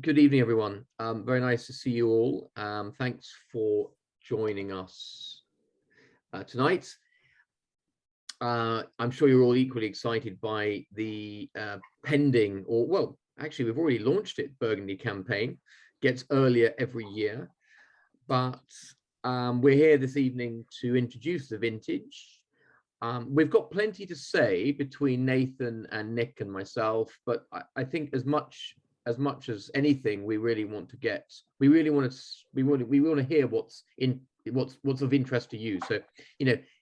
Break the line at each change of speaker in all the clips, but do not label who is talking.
Good evening, everyone. Very nice to see you all. Thanks for joining us tonight. I'm sure you're all equally excited by the pending, or well, actually, we've already launched it, Burgundy campaign. Gets earlier every year, but we're here this evening to introduce the vintage. We've got plenty to say between Nathan and Nick and myself, but I think as much as anything, we really want to hear what's of interest to you. So,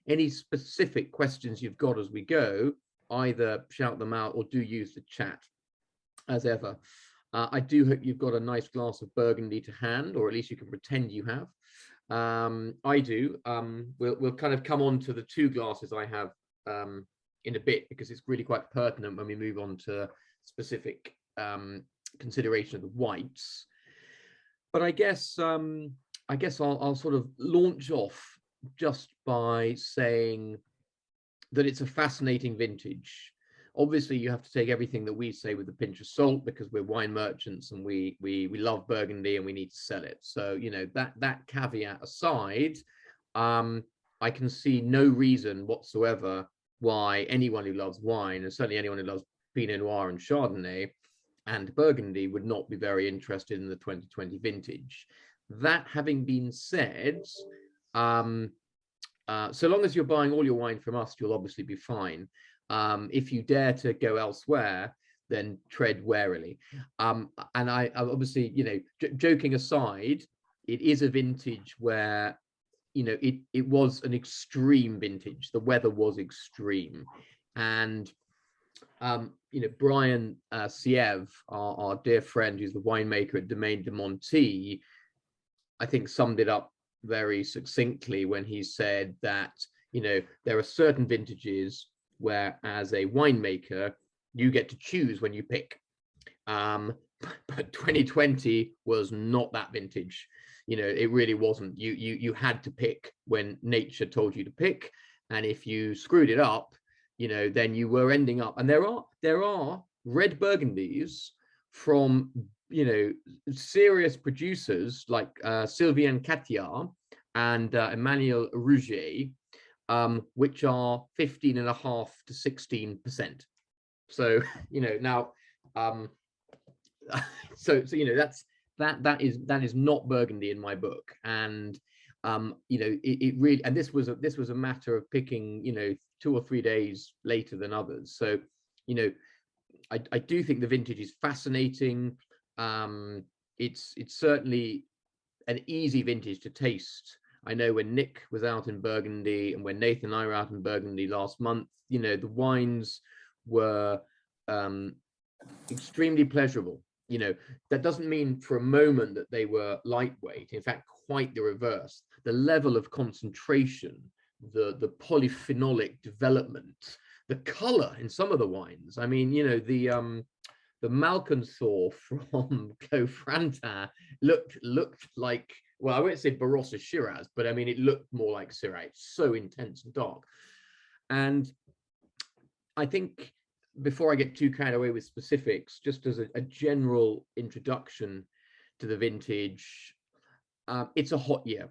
any specific questions you've got as we go, either shout them out or do use the chat as ever. I do hope you've got a nice glass of Burgundy to hand, or at least you can pretend you have. I do. We'll kind of come on to the two glasses I have in a bit, because it's really quite pertinent when we move on to specific consideration of the whites. But I guess I'll sort of launch off just by saying that it's a fascinating vintage. Obviously, you have to take everything that we say with a pinch of salt, because we're wine merchants and we love Burgundy and we need to sell it. So, that caveat aside, I can see no reason whatsoever why anyone who loves wine, and certainly anyone who loves Pinot Noir and Chardonnay and Burgundy, would not be very interested in the 2020 vintage. That having been said, so long as you're buying all your wine from us, you'll obviously be fine. If you dare to go elsewhere, then tread warily. And I obviously, joking aside, it is a vintage where, it was an extreme vintage. The weather was extreme. And, Brian Siev, our dear friend, who's the winemaker at Domaine de Monti, I think summed it up very succinctly when he said that, there are certain vintages where, as a winemaker, you get to choose when you pick. But 2020 was not that vintage. It really wasn't. You had to pick when nature told you to pick, and if you screwed it up, then you were ending up. And there are red Burgundies from serious producers like Sylvain Catillard and Emmanuel Rouget, which are 15.5 to 16%. So now, so that is not Burgundy in my book. And it really, and this was a matter of picking 2 or 3 days later than others. So I do think the vintage is fascinating. It's certainly an easy vintage to taste. I know when Nick was out in Burgundy and when Nathan and I were out in Burgundy last month, the wines were extremely pleasurable. That doesn't mean for a moment that they were lightweight. In fact, quite the reverse. The level of concentration, the polyphenolic development, the color in some of the wines. I mean, the Malcanthor from Clos Frantin looked like, well, I won't say Barossa Shiraz, but I mean, it looked more like Syrah. It's so intense and dark. And I think, before I get too carried away with specifics, just as a general introduction to the vintage, it's a hot year.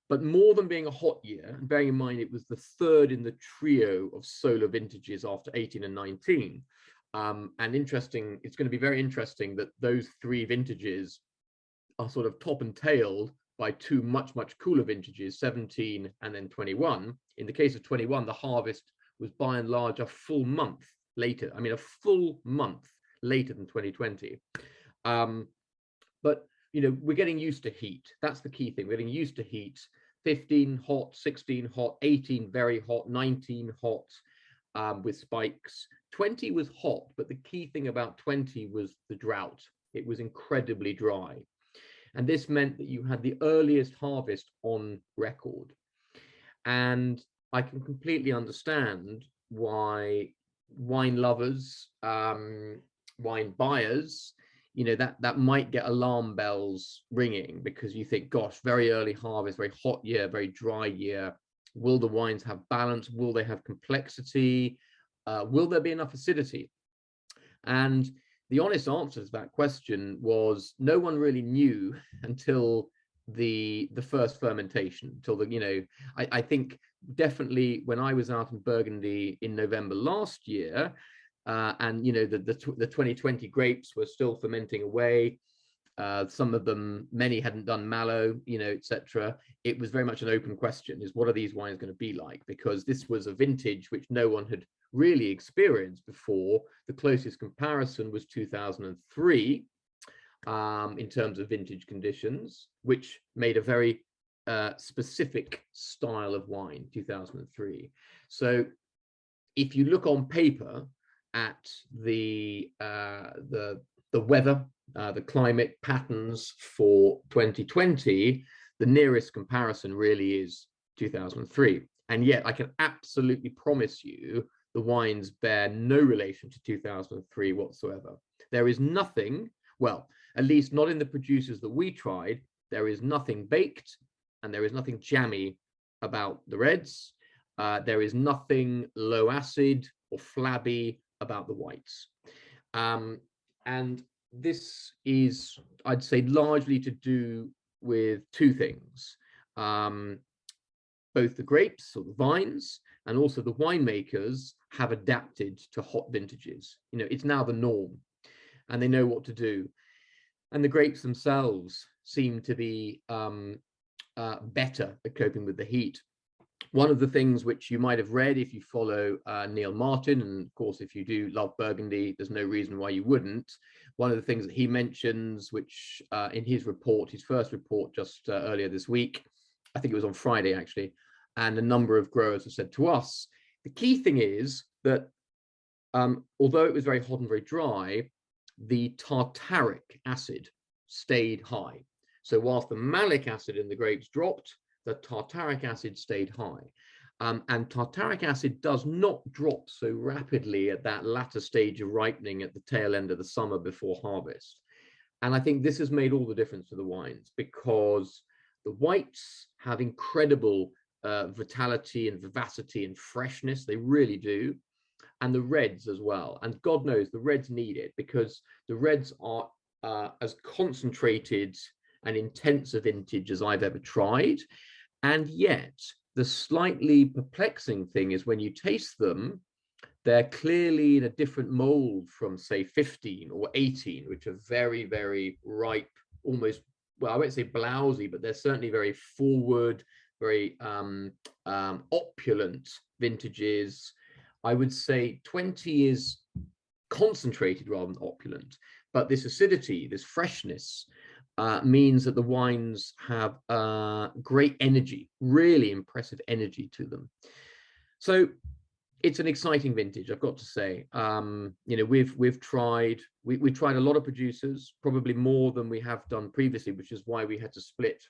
But more than being a hot year, bearing in mind it was the third in the trio of solar vintages after 18 and 19. And interesting, it's going to be very interesting that those three vintages are sort of top and tailed by two much cooler vintages, 17 and then 21. In the case of 21, the harvest was by and large a full month later. I mean, a full month later than 2020. But we're getting used to heat. That's the key thing. We're getting used to heat. 15 hot, 16 hot, 18 very hot, 19 hot, with spikes. 20 was hot, but the key thing about 20 was the drought. It was incredibly dry. And this meant that you had the earliest harvest on record. And I can completely understand why wine lovers, wine buyers, that might get alarm bells ringing, because you think, gosh, very early harvest, very hot year, very dry year. Will the wines have balance? Will they have complexity? Will there be enough acidity? And the honest answer to that question was no one really knew until the first fermentation, until the, you know, I think definitely when I was out in Burgundy in November last year, and you know the 2020 grapes were still fermenting away. Some of them, many hadn't done mallow, you know, etc. It was very much an open question: is what are these wines going to be like? Because this was a vintage which no one had really experienced before. The closest comparison was 2003 in terms of vintage conditions, which made a very specific style of wine, 2003. So if you look on paper at the weather, the climate patterns for 2020, the nearest comparison really is 2003. And yet I can absolutely promise you the wines bear no relation to 2003 whatsoever. There is nothing, well, at least not in the producers that we tried, there is nothing baked and there is nothing jammy about the reds. There is nothing low acid or flabby about the whites. And this is, I'd say, largely to do with two things. Both the grapes or the vines and also the winemakers have adapted to hot vintages. You know, it's now the norm and they know what to do. And the grapes themselves seem to be better at coping with the heat. One of the things which you might have read if you follow Neil Martin, and of course, if you do love Burgundy, there's no reason why you wouldn't. One of the things that he mentions, which in his report, his first report just earlier this week, I think it was on Friday actually, and a number of growers have said to us, the key thing is that although it was very hot and very dry, the tartaric acid stayed high. So whilst the malic acid in the grapes dropped, the tartaric acid stayed high. And tartaric acid does not drop so rapidly at that latter stage of ripening at the tail end of the summer before harvest. And I think this has made all the difference to the wines, because the whites have incredible vitality and vivacity and freshness. They really do. And the reds as well. And God knows the reds need it, because the reds are as concentrated and intense a vintage as I've ever tried. And yet the slightly perplexing thing is when you taste them, they're clearly in a different mold from, say, 15 or 18, which are very, very ripe, almost, well, I won't say blousy, but they're certainly very forward, very opulent vintages. I would say 20 is concentrated rather than opulent, but this acidity, this freshness, means that the wines have great energy, really impressive energy to them. So it's an exciting vintage, I've got to say. You know, we've tried a lot of producers, probably more than we have done previously, which is why we had to split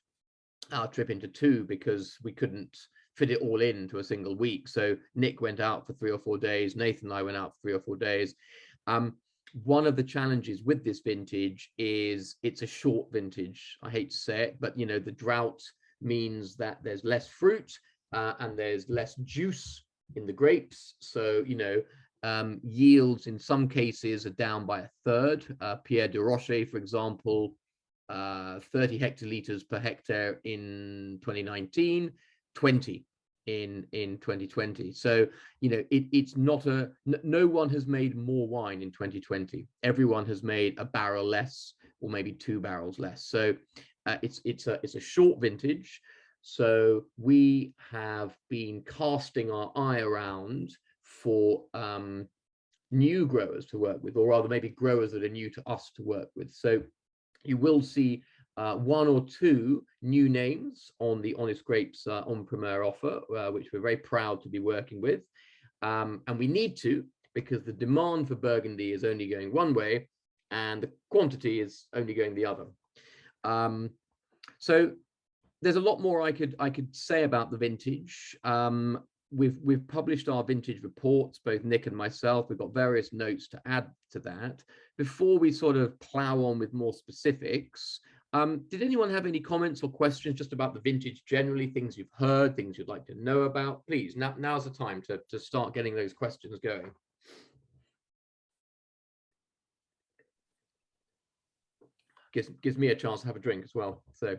our trip into two, because we couldn't fit it all into a single week. So Nick went out for 3 or 4 days, Nathan and I went out for 3 or 4 days. One of the challenges with this vintage is it's a short vintage. I hate to say it, but you know, the drought means that there's less fruit and there's less juice in the grapes. So, you know, yields in some cases are down by a third. Pierre de Rocher, for example, 30 hectoliters per hectare in 2019, 20 in 2020. So, you know, it's not no one has made more wine in 2020. Everyone has made a barrel less, or maybe 2 barrels less. So it's a short vintage. So we have been casting our eye around for new growers to work with, or rather maybe growers that are new to us to work with. So you will see 1 or 2 new names on the Honest Grapes en primeur offer, which we're very proud to be working with. And we need to, because the demand for Burgundy is only going one way and the quantity is only going the other. So there's a lot more I could say about the vintage. We've published our vintage reports, both Nick and myself. We've got various notes to add to that. Before we sort of plow on with more specifics, did anyone have any comments or questions just about the vintage generally, things you've heard, things you'd like to know about? Please, now's the time to start getting those questions going. gives me a chance to have a drink as well. So,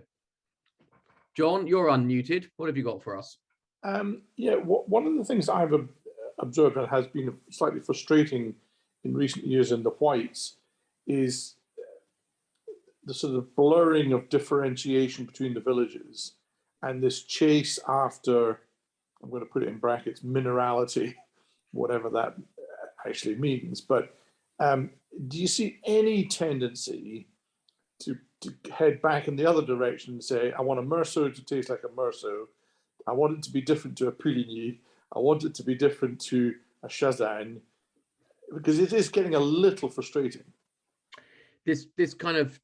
John, you're unmuted. What have you got for us?
Yeah, one of the things I've observed that has been slightly frustrating in recent years in the whites is the sort of blurring of differentiation between the villages and this chase after, I'm going to put it in brackets, minerality, whatever that actually means. But do you see any tendency to head back in the other direction and say, I want a Meursault to taste like a Meursault. I want it to be different to a Puligny. I want it to be different to a Chazagne, because it is getting a little frustrating.
This kind of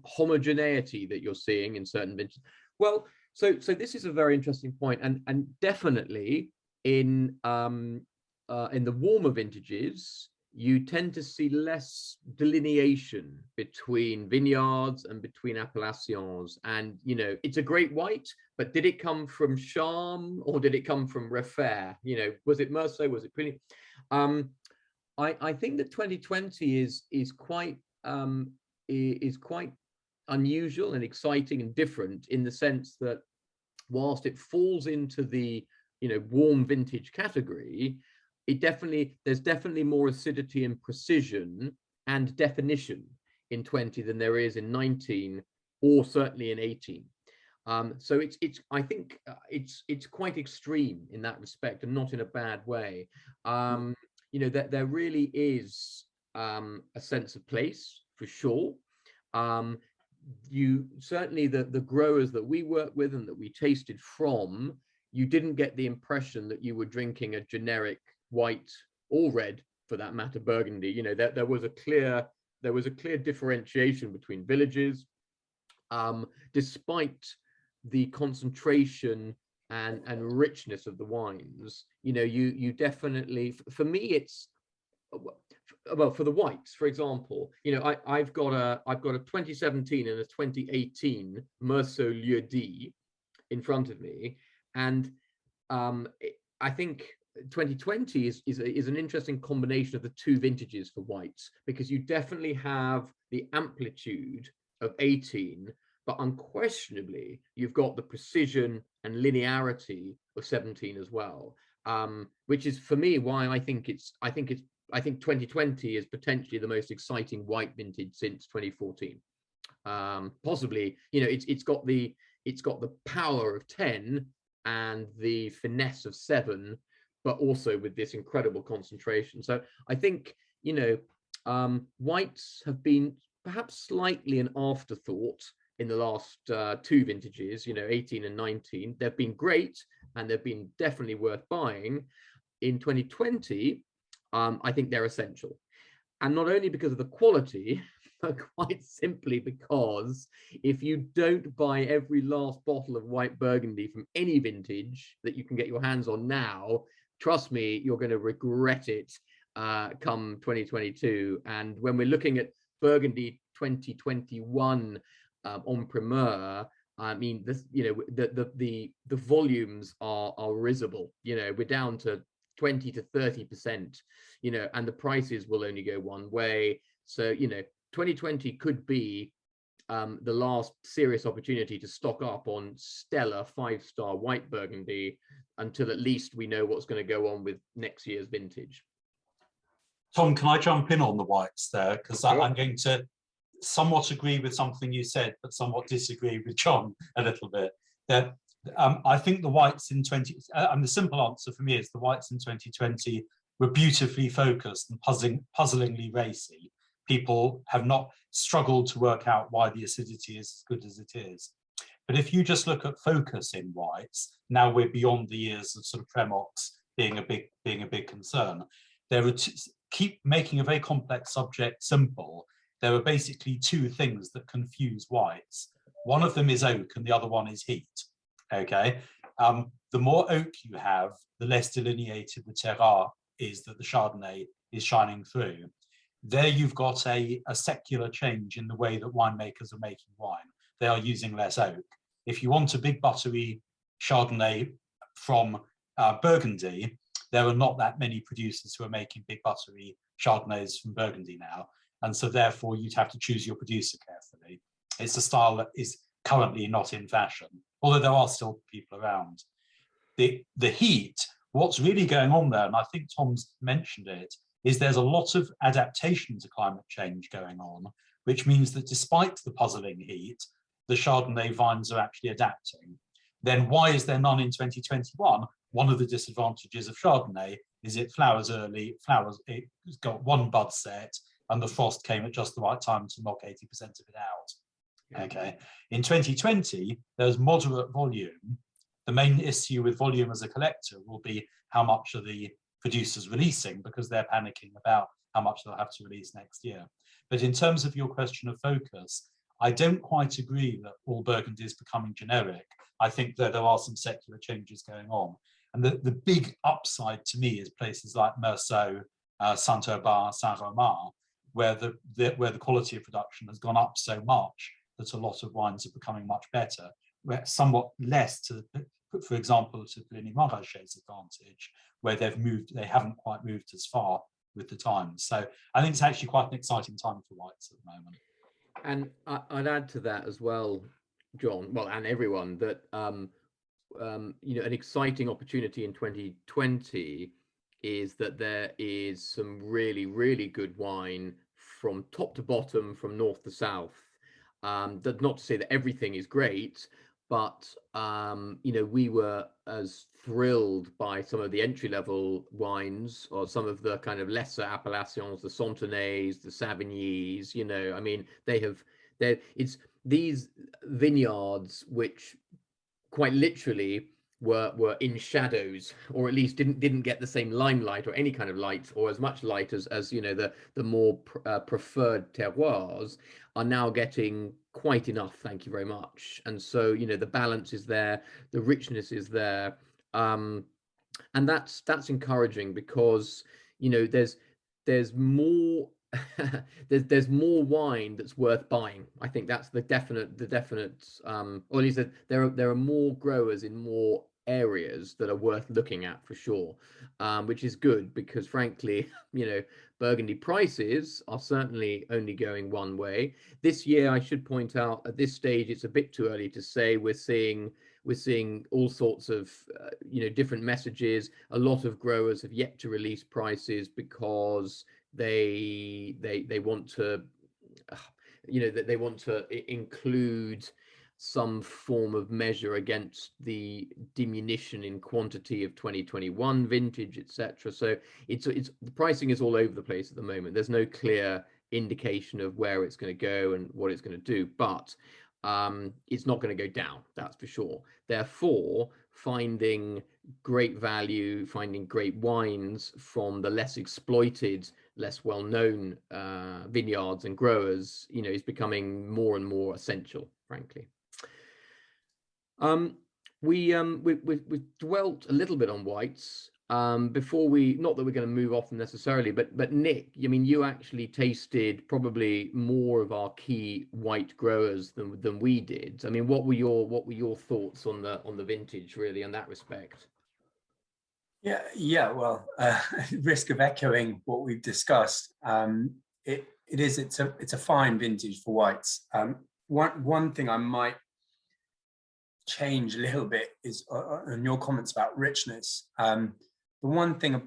homogeneity that you're seeing in certain vintages. Well, so this is a very interesting point, and definitely in the warmer vintages, you tend to see less delineation between vineyards and between appellations. And, you know, it's a great white, but did it come from Charme or did it come from Refaire? You know, was it Meursault? Was it Puligny? I think that 2020 is quite unusual and exciting and different in the sense that whilst it falls into the, you know, warm vintage category, there's definitely more acidity and precision and definition in 20 than there is in 19 or certainly in 18. So I think it's quite extreme in that respect, and not in a bad way. You know, that there really is a sense of place for sure. You certainly, the growers that we work with and that we tasted from, you didn't get the impression that you were drinking a generic white or red, for that matter, Burgundy. You know, there was a clear differentiation between villages, despite the concentration and richness of the wines. You know, you definitely, for me, it's, well, for the whites, for example, you know, I've got a 2017 and a 2018 Meursault Lieu dit in front of me, and I think 2020 is an interesting combination of the two vintages for whites, because you definitely have the amplitude of 18, but unquestionably you've got the precision and linearity of 17 as well, which is for me why I think 2020 is potentially the most exciting white vintage since 2014. Possibly, you know, it's got the power of 10 and the finesse of 7, but also with this incredible concentration. So I think, you know, whites have been perhaps slightly an afterthought in the last two vintages, you know, 18 and 19. They've been great and they've been definitely worth buying. In 2020, I think they're essential. And not only because of the quality, but quite simply because if you don't buy every last bottle of white Burgundy from any vintage that you can get your hands on now, trust me, you're going to regret it come 2022. And when we're looking at Burgundy 2021 en primeur, I mean, this, you know, the volumes are risible. You know, we're down to 20 to 30%, you know, and the prices will only go one way. So, you know, 2020 could be the last serious opportunity to stock up on stellar 5-star white Burgundy until at least we know what's going to go on with next year's vintage.
Tom, can I jump in on the whites there? Because I'm going to somewhat agree with something you said, but somewhat disagree with John a little bit. That I think the whites in 20, and the simple answer for me is the whites in 2020 were beautifully focused and puzzlingly racy. People have not struggled to work out why the acidity is as good as it is. But if you just look at focus in whites, now we're beyond the years of sort of Premox being a big concern. There are keep making a very complex subject simple. There are basically two things that confuse whites. One of them is oak and the other one is heat. Okay, the more oak you have, the less delineated the terroir is that the Chardonnay is shining through. There you've got a secular change in the way that winemakers are making wine. They are using less oak. If you want a big buttery Chardonnay from Burgundy, there are not that many producers who are making big buttery Chardonnays from Burgundy now. And so therefore you'd have to choose your producer carefully. It's a style that is currently not in fashion, although there are still people around. The heat, what's really going on there, and I think Tom's mentioned it, is there's a lot of adaptation to climate change going on, which means that despite the puzzling heat, the Chardonnay vines are actually adapting. Then why is there none in 2021? One of the disadvantages of Chardonnay is it flowers early, it's got one bud set, and the frost came at just the right time to knock 80% of it out. Okay. In 2020, there's moderate volume. The main issue with volume as a collector will be how much are the producers releasing, because they're panicking about how much they'll have to release next year. But in terms of your question of focus, I don't quite agree that all Burgundy is becoming generic. I think that there are some secular changes going on. And the big upside to me is places like Meursault, Saint-Urbain, Saint-Romain, where the quality of production has gone up so much that a lot of wines are becoming much better, where somewhat less to, for example, to Pliny Montrachet's advantage, where they haven't quite moved as far with the times. So I think it's actually quite an exciting time for whites at the moment.
And I'd add to that as well, John, well, and everyone, that you know, an exciting opportunity in 2020 is that there is some really, really good wine from top to bottom, from north to south. That's not to say that everything is great, but you know, we were as thrilled by some of the entry-level wines, or some of the kind of lesser appellations, the Santenays, the Savignys. You know, I mean, it's these vineyards which quite literally were in shadows, or at least didn't get the same limelight or any kind of light, or as much light as you know, the more preferred terroirs are now getting quite enough, thank you very much. And so, you know, the balance is there, the richness is there, and that's encouraging, because you know, there's more there's more wine that's worth buying. I think that's the definite or at least there are more growers in more areas that are worth looking at for sure, which is good, because frankly, you know, Burgundy prices are certainly only going one way this year. I should point out, at this stage it's a bit too early to say. We're seeing all sorts of you know, different messages. A lot of growers have yet to release prices because they want to you know, that they want to include some form of measure against the diminution in quantity of 2021 vintage, etc. So it's the pricing is all over the place at the moment. There's no clear indication of where it's going to go and what it's going to do, but it's not going to go down, that's for sure. Therefore, finding great value, finding great wines from the less exploited, less well-known vineyards and growers, you know, is becoming more and more essential, frankly. We've dwelt a little bit on whites before not that we're going to move off them necessarily, but Nick, I mean, you actually tasted probably more of our key white growers than we did. I mean, what were your thoughts on the vintage, really, in that respect?
Yeah. Well, risk of echoing what we've discussed, it's a fine vintage for whites. One thing I might change a little bit is on your comments about richness. The one thing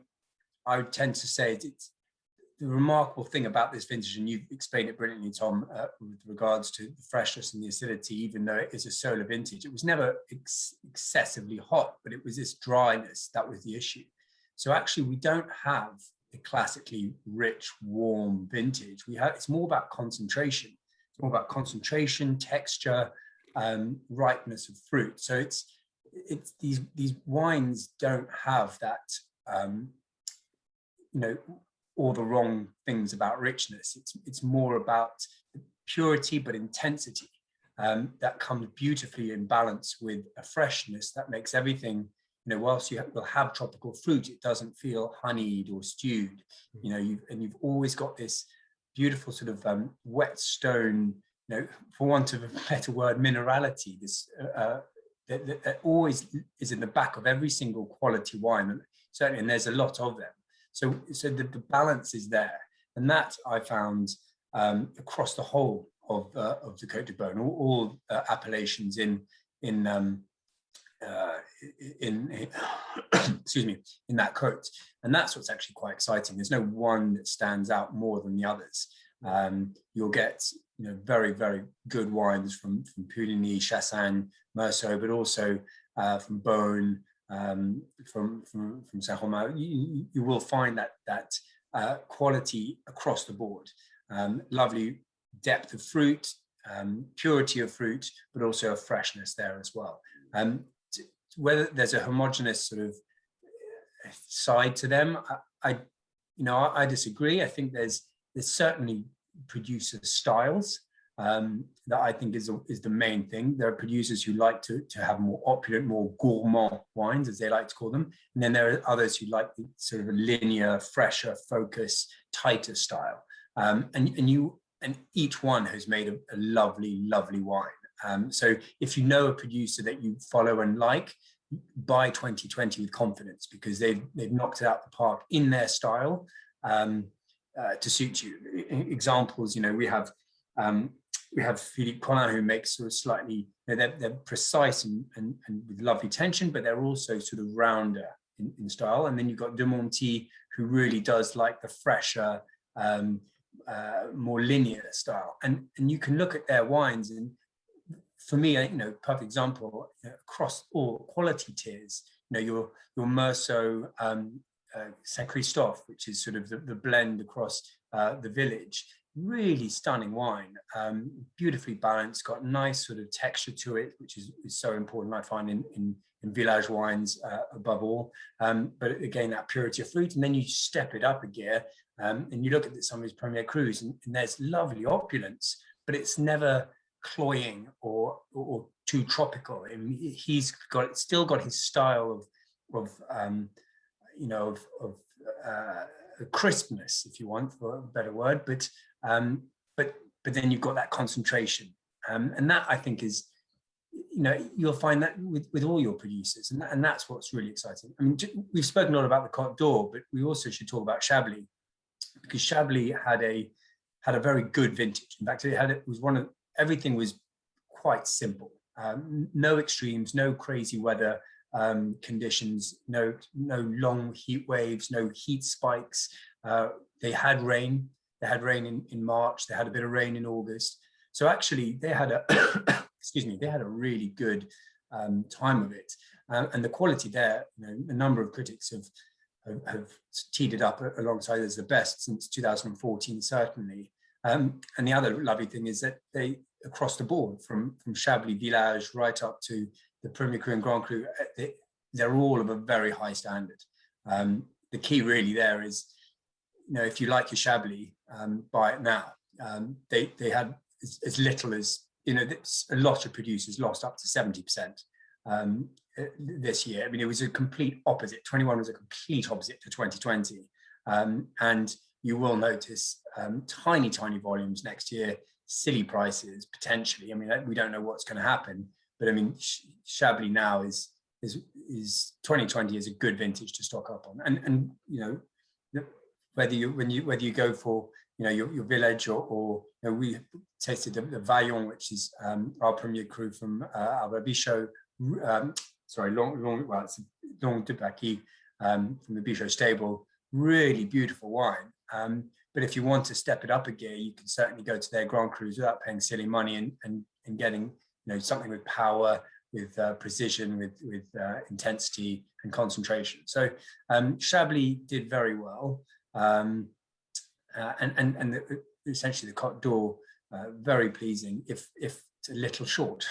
I would tend to say is it's the remarkable thing about this vintage, and you've explained it brilliantly, Tom, with regards to the freshness and the acidity. Even though it is a solar vintage, it was never excessively hot, but it was this dryness that was the issue. So actually, we don't have the classically rich, warm vintage. It's more about concentration. It's more about concentration, texture, ripeness of fruit. So it's these wines don't have that you know, all the wrong things about richness. It's more about purity but intensity that comes beautifully in balance with a freshness that makes everything, you know, whilst will have tropical fruit, it doesn't feel honeyed or stewed. You know, you've always got this beautiful sort of whetstone, you know, for want of a better word, minerality. This that always is in the back of every single quality wine, certainly, and there's a lot of them. So the balance is there, and that I found across the whole of the Côte de Beaune, all appellations in excuse me, in that côte. And that's what's actually quite exciting. There's no one that stands out more than the others. You'll get, you know, very, very good wines from Puligny, Chassagne, Meursault, but also from Beaune, from Saint-Romain. You will find that quality across the board. Lovely depth of fruit, purity of fruit, but also a freshness there as well. Whether there's a homogeneous sort of side to them, I disagree. I think there's certainly producer styles that I think is the main thing. There are producers who like to have more opulent, more gourmand wines, as they like to call them, and then there are others who like the sort of a linear, fresher, focus, tighter style. And each one has made a lovely, lovely wine. So if you know a producer that you follow and like, buy 2020 with confidence, because they've knocked it out the park in their style to suit you. Examples, you know, we have Philippe Pacalet, who makes sort of slightly, you know, they're precise and with lovely tension, but they're also sort of rounder in style. And then you've got de Monty, who really does like the fresher, more linear style. And you can look at their wines, and for me, you know, perfect example, you know, across all quality tiers, you know, your Meursault Saint Christophe, which is sort of the blend across the village, really stunning wine, beautifully balanced, got nice sort of texture to it, which is so important, I find, in village wines above all. But again, that purity of fruit, and then you step it up a gear, and you look at some of his Premier Crus, and there's lovely opulence, but it's never cloying or too tropical. I mean, he's still got his style of crispness, if you want, for a better word, but then you've got that concentration, and that, I think, is, you know, you'll find that with all your producers, and that's what's really exciting. I mean, we've spoken a lot about the Côte d'Or, but we also should talk about Chablis, because Chablis had a very good vintage. In fact, everything was quite simple. No extremes, no crazy weather conditions, no long heat waves, no heat spikes. They had rain. They had rain in March. They had a bit of rain in August. So actually, they had they had a really good time of it. And the quality there, you know, a number of critics have teed it up alongside as the best since 2014, certainly. And the other lovely thing is that they, across the board, from Chablis Village right up to the Premier Cru and Grand Cru, they're all of a very high standard. The key really there is, you know, if you like your Chablis, buy it now. They had as little as, you know, a lot of producers lost up to 70% this year. I mean, it was a complete opposite. 21 was a complete opposite to 2020. And you will notice tiny volumes next year, silly prices potentially. I mean, we don't know what's going to happen, but I mean, Chablis now is 2020 is a good vintage to stock up on. And you know, whether you go for, you know, your village or you know, we tasted the Vaillon, which is our Premier Cru from our Bichot, it's Long de Paquis from the Bichot stable. Really beautiful wine. But if you want to step it up a gear, you can certainly go to their Grand Crus without paying silly money and getting, you know, something with power, with precision, with intensity and concentration. So Chablis did very well, and essentially the Côte d'Or, very pleasing, if it's a little short.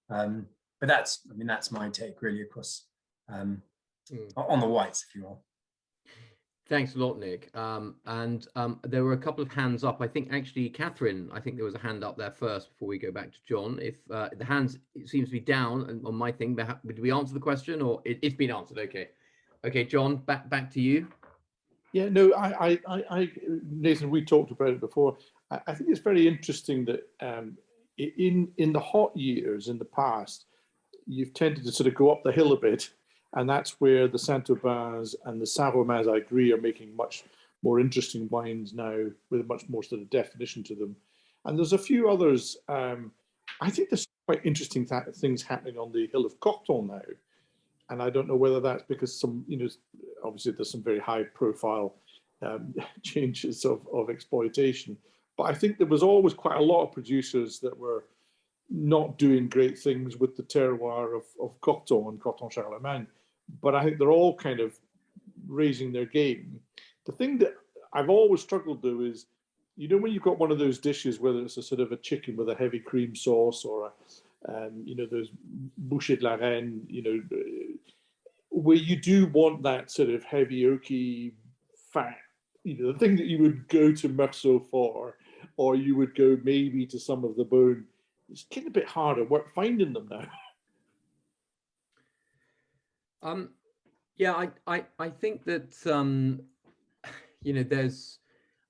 But that's my take really across on the whites, if you will.
Thanks a lot, Nick. And there were a couple of hands up. I think actually, Catherine, I think there was a hand up there first before we go back to John. If the hands, it seems to be down on my thing, did we answer the question, or it's been answered? Okay, John, back to you.
Yeah, no, I Nathan, we talked about it before. I think it's very interesting that in the hot years in the past, you've tended to sort of go up the hill a bit. And that's where the Saint-Aubins and the Saint-Romains, I agree, are making much more interesting wines now with much more sort of definition to them. And there's a few others. I think there's quite interesting things happening on the Hill of Cocktail now. And I don't know whether that's because obviously there's some very high profile changes of exploitation. But I think there was always quite a lot of producers that were not doing great things with the terroir of Cocktail and Coton Charlemagne. But I think they're all kind of raising their game. The thing that I've always struggled to do is, when you've got one of those dishes, whether it's a sort of a chicken with a heavy cream sauce or those bouchées de la reine, where you do want that sort of heavy, oaky fat, the thing that you would go to Meursault for, or you would go maybe to some of the bone. It's getting a bit harder work finding them now.
Yeah, I think that there's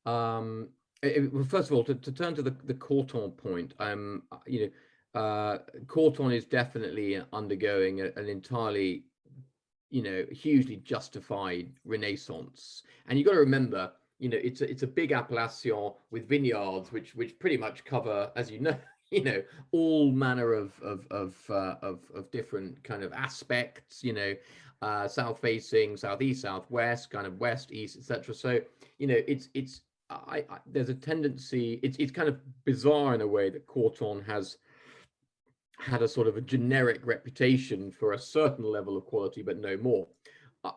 well, first of all, to turn to the Corton point, Corton is definitely undergoing an entirely hugely justified renaissance. And you've got to remember, it's a big appellation with vineyards which pretty much cover, as all manner of different kind of aspects, south facing, southeast, southwest, kind of west, east, etc. So there's a tendency, it's kind of bizarre in a way that Corton has had a sort of a generic reputation for a certain level of quality, but no more.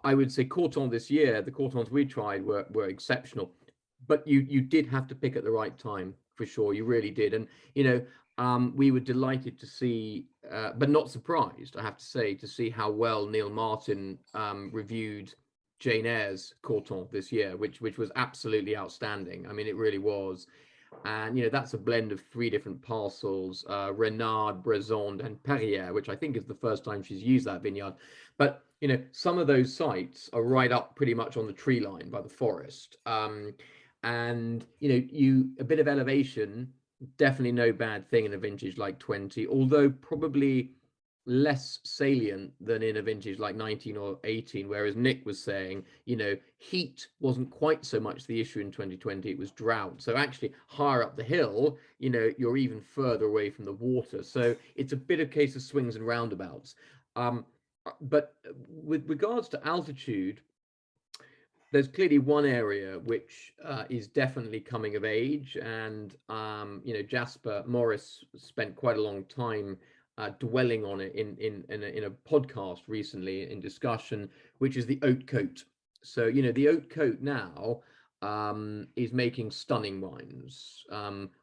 I would say Corton this year, the Cortons we tried were exceptional, but you did have to pick at the right time, for sure. You really did. And we were delighted to see, but not surprised, I have to say, to see how well Neil Martin reviewed Jane Eyre's Corton this year, which was absolutely outstanding. I mean, it really was. And that's a blend of 3 different parcels, Renard, Brezonde, and Perrières, which I think is the first time she's used that vineyard. But some of those sites are right up pretty much on the tree line by the forest, and a bit of elevation, definitely no bad thing in a vintage like 20, although probably less salient than in a vintage like 19 or 18, whereas Nick was saying, heat wasn't quite so much the issue in 2020, it was drought. So actually higher up the hill, you're even further away from the water. So it's a bit of case of swings and roundabouts. But with regards to altitude, there's clearly one area which is definitely coming of age, and Jasper Morris spent quite a long time dwelling on it in a podcast recently in discussion, which is the haute côte. So the haute côte now is making stunning wines.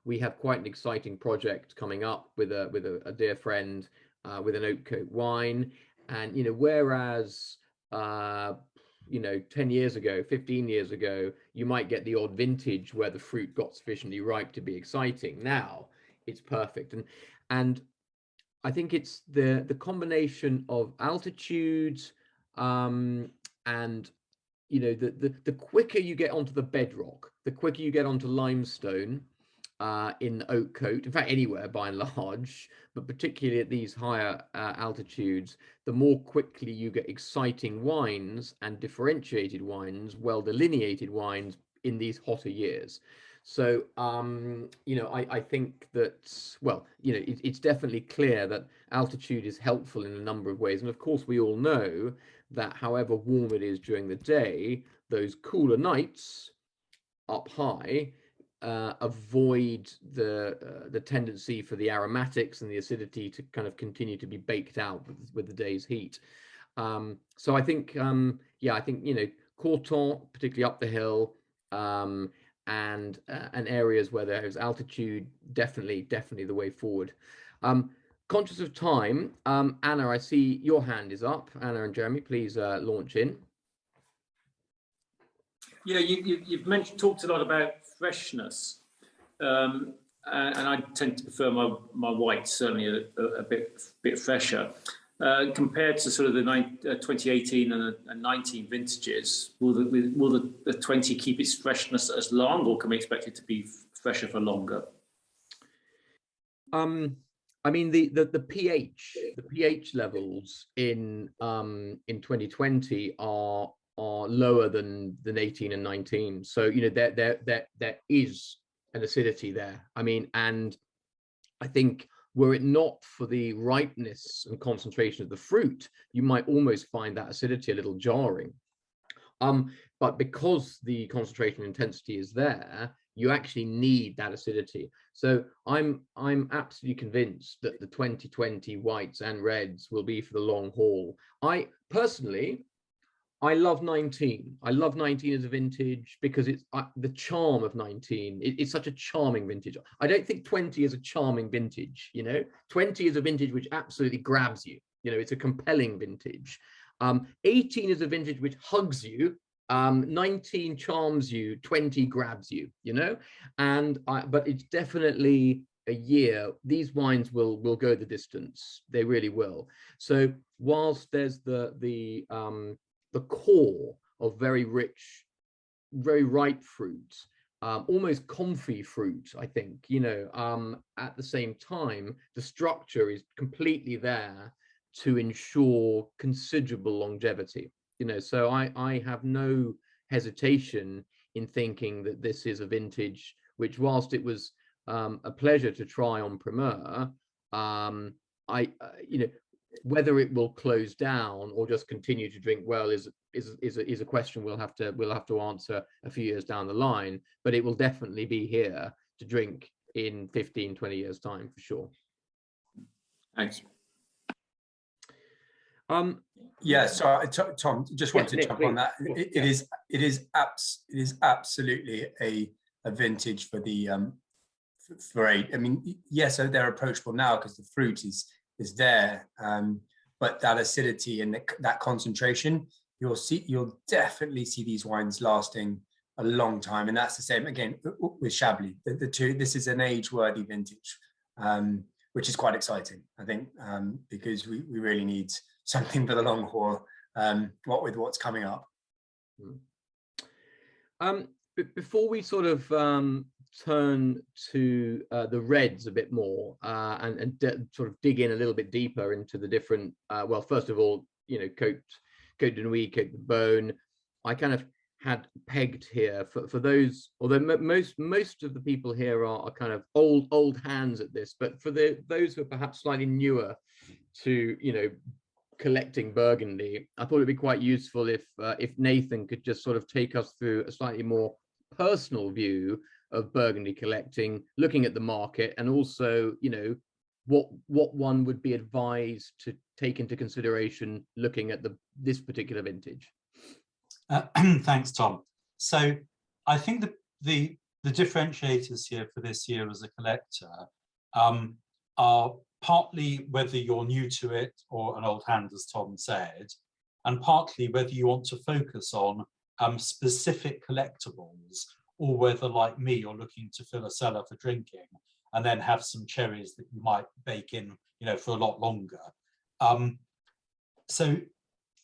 We have quite an exciting project coming up with a dear friend with an haute côte wine, and whereas 10 years ago, 15 years ago, you might get the odd vintage where the fruit got sufficiently ripe to be exciting. Now it's perfect. And I think it's the combination of altitude, and the quicker you get onto the bedrock, the quicker you get onto limestone in haute côte, in fact anywhere by and large, but particularly at these higher altitudes, the more quickly you get exciting wines and differentiated wines, well delineated wines in these hotter years. So I think that, well, it's definitely clear that altitude is helpful in a number of ways. And of course we all know that however warm it is during the day, those cooler nights up high avoid the tendency for the aromatics and the acidity to kind of continue to be baked out with the day's heat. So I think I think Corton, particularly up the hill, and areas where there's altitude, definitely the way forward. Conscious of time, Anna, I see your hand is up. Anna and Jeremy, please launch in.
Yeah, you've talked a lot about freshness, and I tend to prefer my whites certainly a bit fresher. Compared to sort of the 2018 and 19 vintages, will the 20 keep its freshness as long, or can we expect it to be fresher for longer?
I mean, the pH levels in 2020 are lower than 18 and 19. So there is an acidity there. I mean, and I think were it not for the ripeness and concentration of the fruit, you might almost find that acidity a little jarring. But because the concentration and intensity is there, you actually need that acidity. So I'm absolutely convinced that the 2020 whites and reds will be for the long haul. I personally, I love 19. I love 19 as a vintage because it's the charm of 19. It's such a charming vintage. I don't think 20 is a charming vintage, you know. 20 is a vintage which absolutely grabs you. You know, it's a compelling vintage. 18 is a vintage which hugs you. 19 charms you, 20 grabs you, you know. And but it's definitely a year. These wines will go the distance. They really will. So whilst there's the core of very rich, very ripe fruit, almost comfy fruit, I think, you know, at the same time, the structure is completely there to ensure considerable longevity, you know. So I have no hesitation in thinking that this is a vintage which, whilst it was a pleasure to try on Primeur, you know, whether it will close down or just continue to drink well is a question we'll have to answer a few years down the line, but it will definitely be here to drink in 15-20 years time for sure.
Thanks.
Yeah, so Tom, just wanted to jump on that. It is absolutely a vintage for the I mean, yes, so they're approachable now because the fruit is there, but that acidity and that concentration, you'll definitely see these wines lasting a long time. And that's the same again with Chablis. The two, this is an age-worthy vintage, which is quite exciting, I think, because we really need something for the long haul, what with what's coming up.
Before we sort of turn to the reds a bit more and sort of dig in a little bit deeper into the different, well, first of all, you know, Côte de Nuit, Côte de Beaune, I kind of had pegged here for those, although most of the people here are kind of old hands at this, but for those who are perhaps slightly newer to, you know, collecting Burgundy, I thought it'd be quite useful if Nathan could just sort of take us through a slightly more personal view of Burgundy collecting, looking at the market, and also, you know, what one would be advised to take into consideration looking at this particular vintage.
Thanks, Tom. So I think the differentiators here for this year as a collector are partly whether you're new to it or an old hand, as Tom said, and partly whether you want to focus on specific collectibles, or whether, like me, you're looking to fill a cellar for drinking and then have some cherries that you might bake in, you know, for a lot longer. So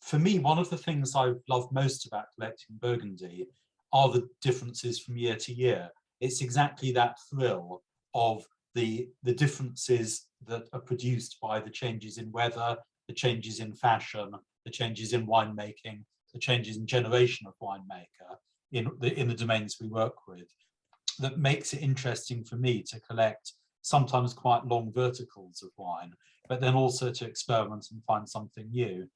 for me, one of the things I love most about collecting Burgundy are the differences from year to year. It's exactly that thrill of the differences that are produced by the changes in weather, the changes in fashion, the changes in winemaking, the changes in generation of winemaker in the domains we work with, that makes it interesting for me to collect sometimes quite long verticals of wine, but then also to experiment and find something new.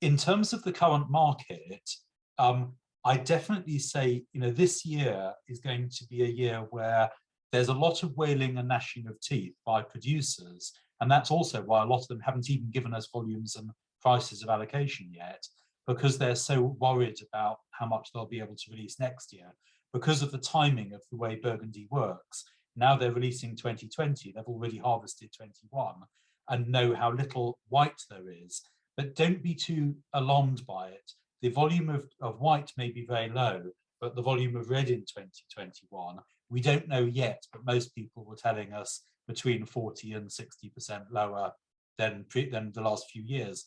In terms of the current market, I definitely say, you know, this year is going to be a year where there's a lot of wailing and gnashing of teeth by producers, and that's also why a lot of them haven't even given us volumes and prices of allocation yet, because they're so worried about how much they'll be able to release next year. Because of the timing of the way Burgundy works, now they're releasing 2020, they've already harvested 21 and know how little white there is. But don't be too alarmed by it. The volume of white may be very low, but the volume of red in 2021, we don't know yet, but most people were telling us between 40 and 60% lower than the last few years.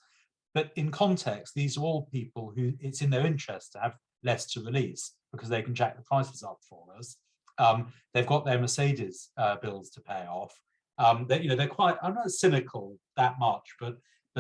But in context, these are all people who it's in their interest to have less to release because they can jack the prices up for us. They've got their Mercedes bills to pay off. They're quite, I'm not cynical that much, but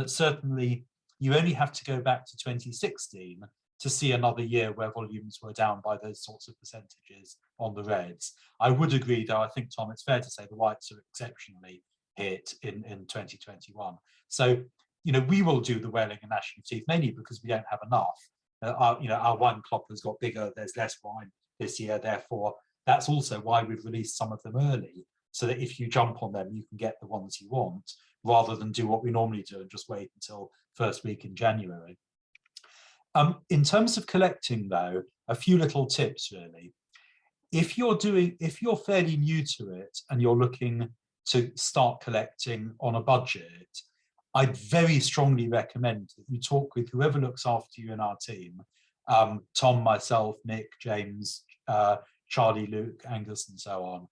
certainly you only have to go back to 2016 to see another year where volumes were down by those sorts of percentages on the reds. I would agree, though, I think, Tom, it's fair to say the whites are exceptionally hit in 2021. So, we will do the Welling and National Teeth mainly because we don't have enough. Our wine club has got bigger, there's less wine this year, therefore that's also why we've released some of them early, so that if you jump on them, you can get the ones you want, rather than do what we normally do and just wait until first week in January. In terms of collecting, though, a few little tips really. If you're fairly new to it and you're looking to start collecting on a budget, I'd very strongly recommend that you talk with whoever looks after you in our team, Tom, myself, Nick, James, Charlie, Luke, Angus, and so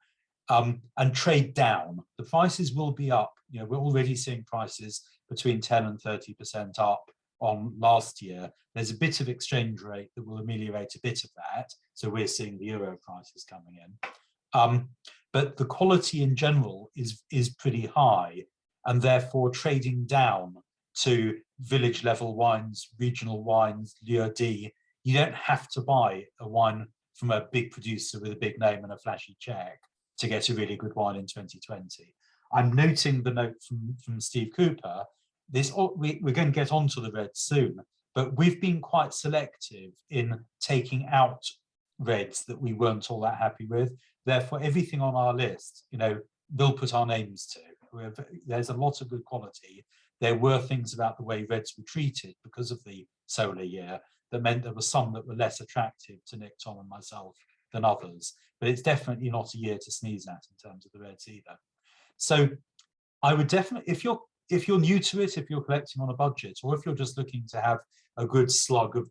on, and trade down. The prices will be up. We're already seeing prices between 10 and 30% up on last year. There's a bit of exchange rate that will ameliorate a bit of that. So we're seeing the euro prices coming in. But the quality in general is pretty high, and therefore trading down to village level wines, regional wines, Lieu D, you don't have to buy a wine from a big producer with a big name and a flashy check to get a really good wine in 2020. I'm noting the note from Steve Cooper. We're going to get onto the reds soon, but we've been quite selective in taking out reds that we weren't all that happy with. Therefore, everything on our list, they'll put our names to. There's a lot of good quality. There were things about the way reds were treated because of the solar year that meant there were some that were less attractive to Nick, Tom, and myself than others. But it's definitely not a year to sneeze at in terms of the reds either. So I would definitely, if you're new to it, if you're collecting on a budget, or if you're just looking to have a good slug of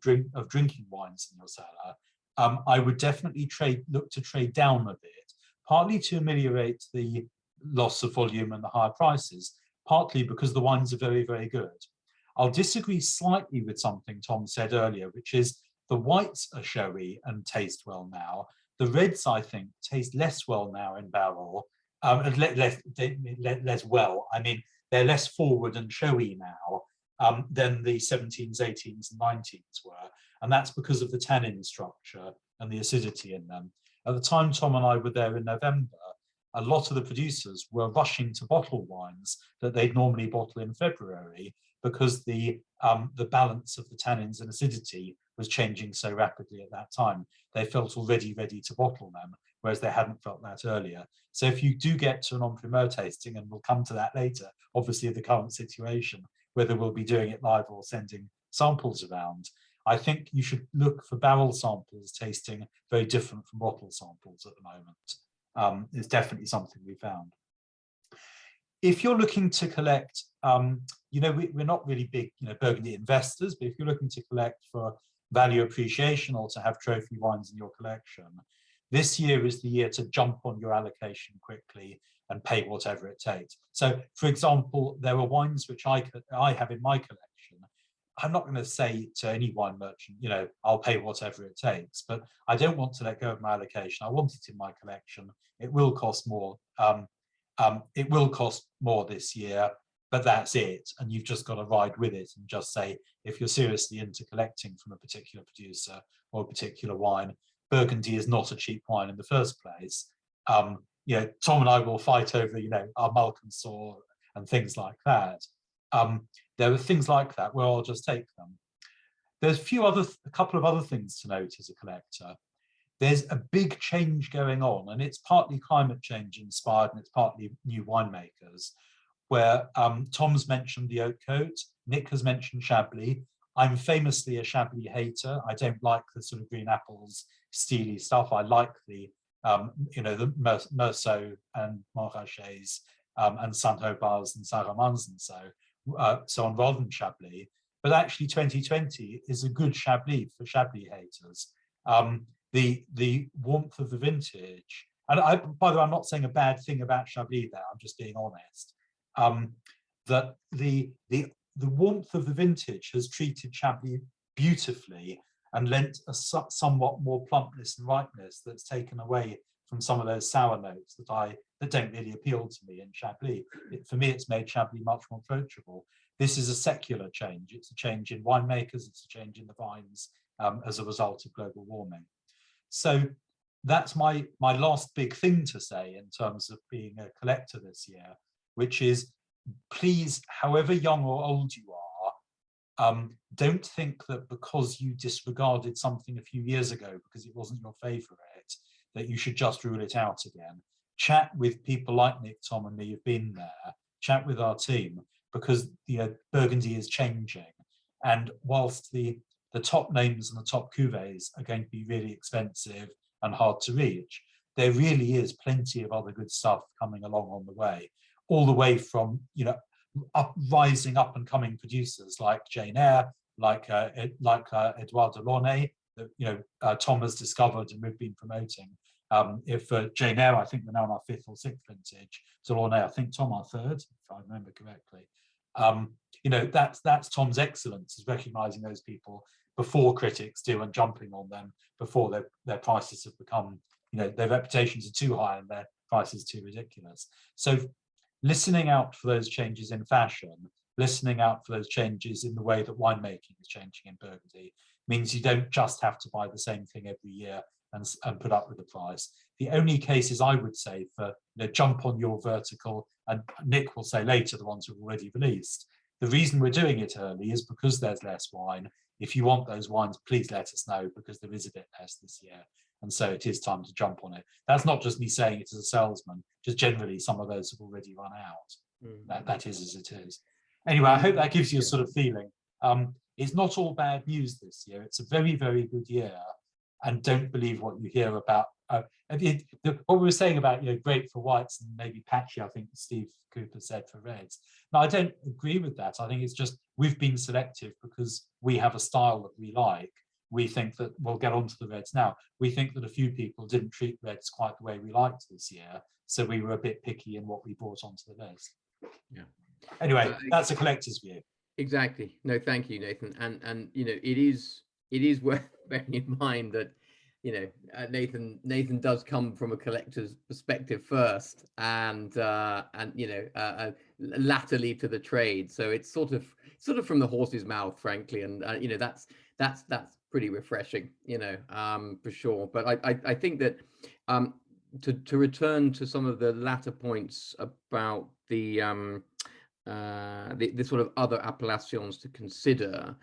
drinking wines in your cellar, I would definitely look to trade down a bit, partly to ameliorate the loss of volume and the higher prices, partly because the wines are very, very good. I'll disagree slightly with something Tom said earlier, which is the whites are showy and taste well now. The reds, I think, taste less well now in barrel, less well. I mean, they're less forward and showy now than the 17s, 18s, and 19s were. And that's because of the tannin structure and the acidity in them. At the time Tom and I were there in November, a lot of the producers were rushing to bottle wines that they'd normally bottle in February because the balance of the tannins and acidity was changing so rapidly at that time. They felt already ready to bottle them, whereas they hadn't felt that earlier. So if you do get to an en primeur tasting, and we'll come to that later, obviously the current situation, whether we'll be doing it live or sending samples around, I think you should look for barrel samples tasting very different from bottle samples at the moment. It's definitely something we found. If you're looking to collect, we're not really big, Burgundy investors, but if you're looking to collect for value appreciation or to have trophy wines in your collection, this year is the year to jump on your allocation quickly and pay whatever it takes. So, for example, there are wines which I have in my collection. I'm not going to say to any wine merchant, I'll pay whatever it takes, but I don't want to let go of my allocation. I want it in my collection. It will cost more. It will cost more this year, but that's it. And you've just got to ride with it and just say, if you're seriously into collecting from a particular producer or a particular wine, Burgundy is not a cheap wine in the first place. Tom and I will fight over, our Malcolmsaw and things like that. There are things like that where I'll just take them. There's a couple of other things to note as a collector. There's a big change going on, and it's partly climate change inspired and it's partly new winemakers, where Tom's mentioned the oak coat, Nick has mentioned Chablis. I'm famously a Chablis hater. I don't like the sort of green apples, steely stuff. I like the Meursault and Montrachets and Saint-Hobars and Saint-Romains and so on, rather than Chablis. But actually 2020 is a good Chablis for Chablis haters. The warmth of the vintage, and by the way, I'm not saying a bad thing about Chablis there, I'm just being honest, that the warmth of the vintage has treated Chablis beautifully and lent a somewhat more plumpness and ripeness that's taken away from some of those sour notes that don't really appeal to me in Chablis. For me, it's made Chablis much more approachable. This is a secular change. It's a change in winemakers, it's a change in the vines as a result of global warming. So that's my last big thing to say in terms of being a collector this year, which is, please, however young or old you are, don't think that because you disregarded something a few years ago because it wasn't your favorite, that you should just rule it out again. Chat with people like Nick, Tom, and me who've been there. Chat with our team, because Burgundy is changing. And whilst the top names and the top cuvées are going to be really expensive and hard to reach, there really is plenty of other good stuff coming along on the way, all the way from rising up and coming producers like Jane Eyre, like Edouard Delaunay, that Tom has discovered and we've been promoting. If Jane Eyre, I think we're now in our 5th or 6th vintage. Delaunay, I think, Tom, our 3rd, if I remember correctly. That's Tom's excellence, is recognizing those people before critics do and jumping on them before their prices have become, their reputations are too high and their prices too ridiculous. So listening out for those changes in fashion, listening out for those changes in the way that winemaking is changing in Burgundy, means you don't just have to buy the same thing every year and put up with the price. The only cases I would say for jump on your vertical, and Nick will say later the ones we've already released, the reason we're doing it early is because there's less wine. If you want those wines, please let us know, because there is a bit less this year. And so it is time to jump on it. That's not just me saying it as a salesman, just generally some of those have already run out. That is as it is. Anyway, I hope that gives you a sort of feeling. It's not all bad news this year. It's a very, very good year. And don't believe what you hear about what we were saying about great for whites and maybe patchy, I think Steve Cooper said, for reds. No, I don't agree with that. I think it's just we've been selective because we have a style that we like. We think that we'll get onto the reds now. We think that a few people didn't treat reds quite the way we liked this year, so we were a bit picky in what we brought onto the list. Yeah. Anyway, that's a collector's view.
Exactly. No, thank you, Nathan. And it is worth bearing in mind that Nathan does come from a collector's perspective first, and latterly to the trade. So it's sort of from the horse's mouth, frankly, and that's pretty refreshing, for sure. But I think that to return to some of the latter points about the sort of other appellations to consider.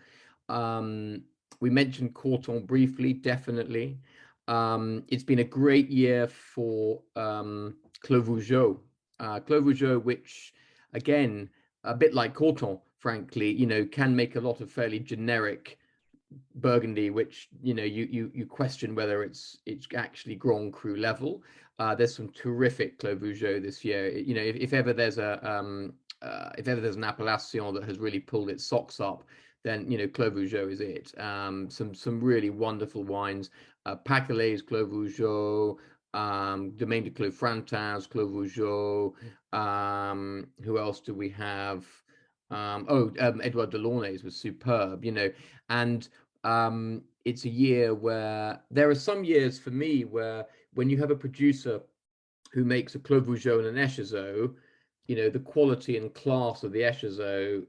We mentioned Corton briefly, definitely. It's been a great year for Clos Vougeot. Clos Vougeot, which, again, a bit like Corton, frankly, can make a lot of fairly generic Burgundy, which you question whether it's actually Grand Cru level. There's some terrific Clos Vougeot this year. If ever there's an appellation that has really pulled its socks up, then Clos Vougeot is it. Some really wonderful wines. Pacalet's Clos Vougeot, Domaine de Clos Frantas, Clos Vougeot. Who else do we have? Edouard Delaunay's was superb. And it's a year where there are some years for me where when you have a producer who makes a Clos Vougeot and an Echezot, the quality and class of the Echezot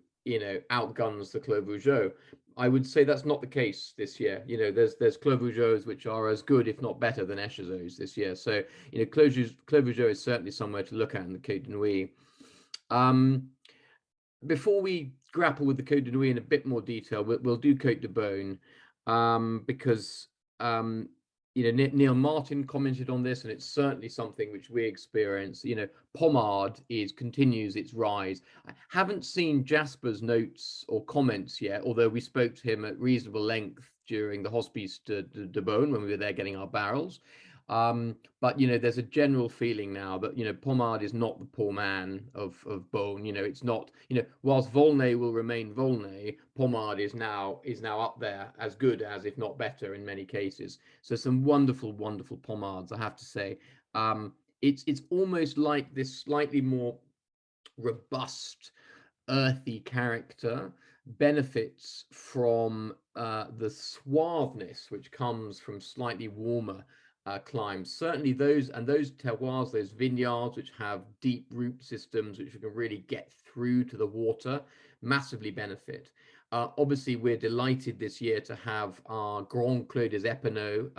outguns the Clos Vougeot. I would say that's not the case this year. There's Clos Vougeots which are as good, if not better, than Echezots this year. So Clos Vougeot is certainly somewhere to look at in the Côte de Nuit. Before we grapple with the Côte de Nuit in a bit more detail, we'll do Côte de Beaune, because Neil Martin commented on this, and it's certainly something which we experience. Pommard continues its rise. I haven't seen Jasper's notes or comments yet, although we spoke to him at reasonable length during the Hospice de Beaune when we were there getting our barrels. But there's a general feeling now that Pommard is not the poor man of Beaune. It's not, whilst Volnay will remain Volnay, Pommard is now up there as good as, if not better, in many cases. So some wonderful Pommards, I have to say. It's almost like this slightly more robust, earthy character benefits from the suaveness which comes from slightly warmer climes. Certainly those terroirs, those vineyards which have deep root systems which can really get through to the water, massively benefit. Obviously, we're delighted this year to have our Grand Clos des Epinaux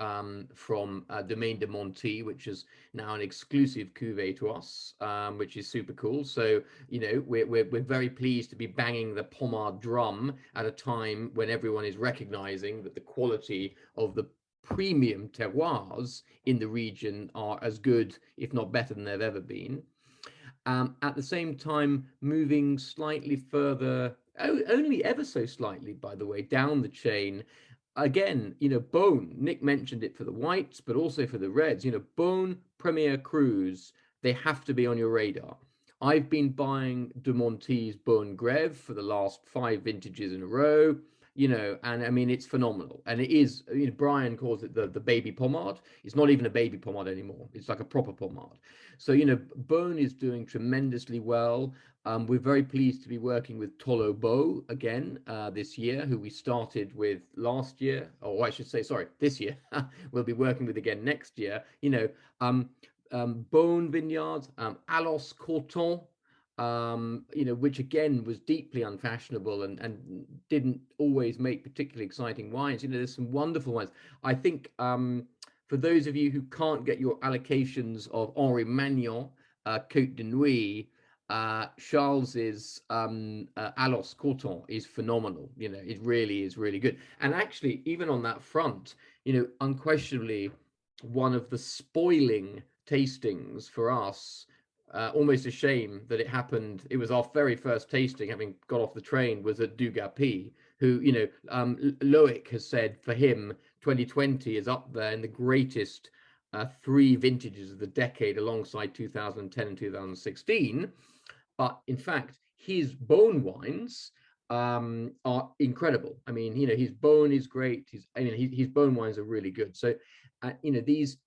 from Domaine de Monty, which is now an exclusive cuvée to us, which is super cool. So, you know, we're very pleased to be banging the Pommard drum at a time when everyone is recognizing that the quality of the premium terroirs in the region are as good, if not better, than they've ever been. At the same time, moving slightly further, only ever so slightly, by the way, down the chain. Again, you know, Beaune, Nick mentioned it for the whites, but also for the reds. You know, Beaune Premier Crus, they have to be on your radar. I've been buying de Monty's Beaune Greve for the last 5 vintages in a row, you know, and I mean, it's phenomenal. And it is, you know, Brian calls it the baby pommard. It's not even a baby pommard anymore. It's like a proper pommard. So, you know, Beaune is doing tremendously well. We're very pleased to be working with Tolo Beau again this year, who we started with last year, or I should say, sorry, this year. We'll be working with again next year. You know, Beaune Vineyards, Alos Corton, you know, which again was deeply unfashionable and didn't always make particularly exciting wines. You know, there's some wonderful wines. I think for those of you who can't get your allocations of Henri Magnan, Côte de Nuit, Charles's Alos Corton is phenomenal. You know, it really is really good. And actually, even on that front, you know, unquestionably one of the spoiling tastings for us, almost a shame that it happened. It was our very first tasting, having got off the train, was at Dugapi, who, you know, Loic has said for him, 2020 is up there in the greatest 3 vintages of the decade alongside 2010 and 2016. But in fact, his Beaune wines are incredible. I mean, you know, his Beaune is great. His Beaune wines are really good. So, you know, these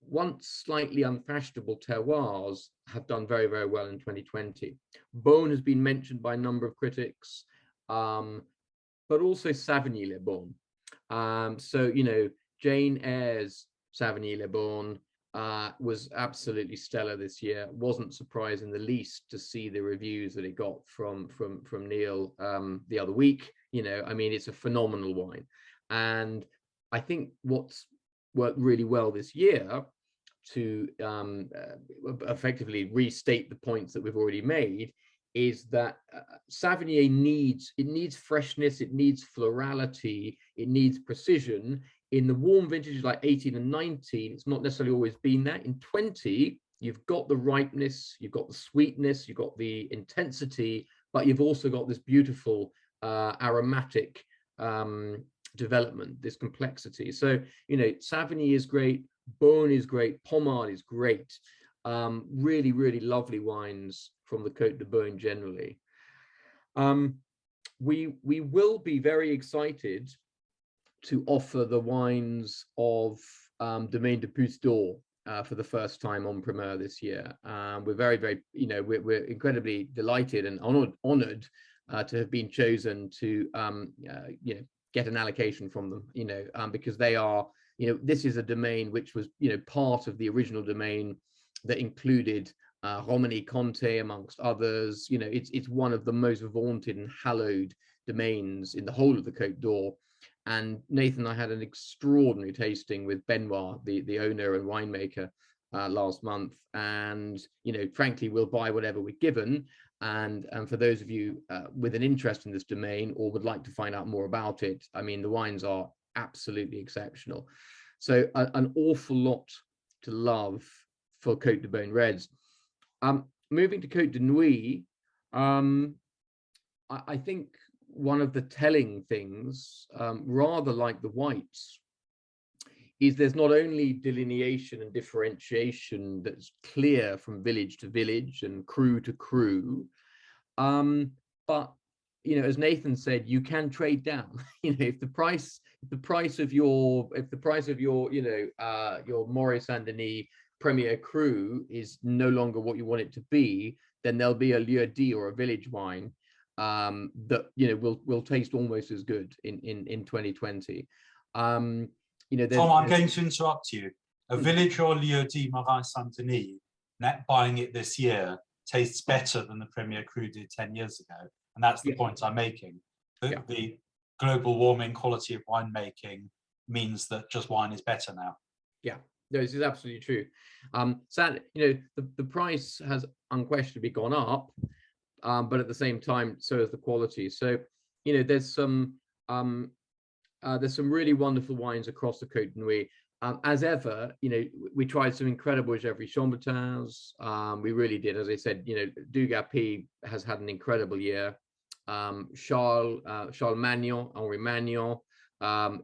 once slightly unfashionable terroirs have done very, very well in 2020. Beaune has been mentioned by a number of critics, but also Savigny-les-Bains. So, you know, Jane Eyre's Savigny-les-Bains was absolutely stellar this year. Wasn't surprised in the least to see the reviews that it got from Neil the other week. You know, I mean, it's a phenomenal wine. And I think what's worked really well this year, to effectively restate the points that we've already made, is that Savigny needs freshness, it needs florality, it needs precision. In the warm vintages like 18 and 19, it's not necessarily always been that. In 20, you've got the ripeness, you've got the sweetness, you've got the intensity, but you've also got this beautiful aromatic development, this complexity. So, you know, Savigny is great, Beaune is great, Pommard is great. Really, really lovely wines from the Côte de Beaune generally. We will be very excited to offer the wines of Domaine de Pousse d'Or for the first time on Primeur this year. We're very, very, you know, we're incredibly delighted and honored to have been chosen to, you know, get an allocation from them, you know, because they are, you know, this is a domain which was, you know, part of the original domain that included Romani Conti amongst others. You know, it's one of the most vaunted and hallowed domains in the whole of the Côte d'Or. And Nathan and I had an extraordinary tasting with Benoit, the owner and winemaker, last month. And, you know, frankly, we'll buy whatever we're given. And for those of you with an interest in this domain or would like to find out more about it, I mean, the wines are absolutely exceptional. So an awful lot to love for Côte de Beaune Reds. Moving to Côte de Nuit, I think one of the telling things, rather like the whites, is there's not only delineation and differentiation that's clear from village to village and cru to cru, but, you know, as Nathan said, you can trade down. You know, if the price of your, you know, your Maurice Saint-Denis Premier Cru is no longer what you want it to be, then there'll be a Lieu dit or a village wine that, you know, will taste almost as good in 2020. You know,
Tom, I'm going to interrupt you. A village or Lieu dit Maurice Saint-Denis, net buying it this year tastes better than the Premier Cru did 10 years ago, and that's the point I'm making. the global warming quality of winemaking means that just wine is better now.
Yeah, no, this is absolutely true. Sadly, the price has unquestionably gone up, but at the same time, so has the quality. So, there's some really wonderful wines across the Côte d'Nuit. As ever, we tried some incredible Gevrey Chambertins. We really did. As I said, Dugapi has had an incredible year. Charles Magnan, Henri Magnan,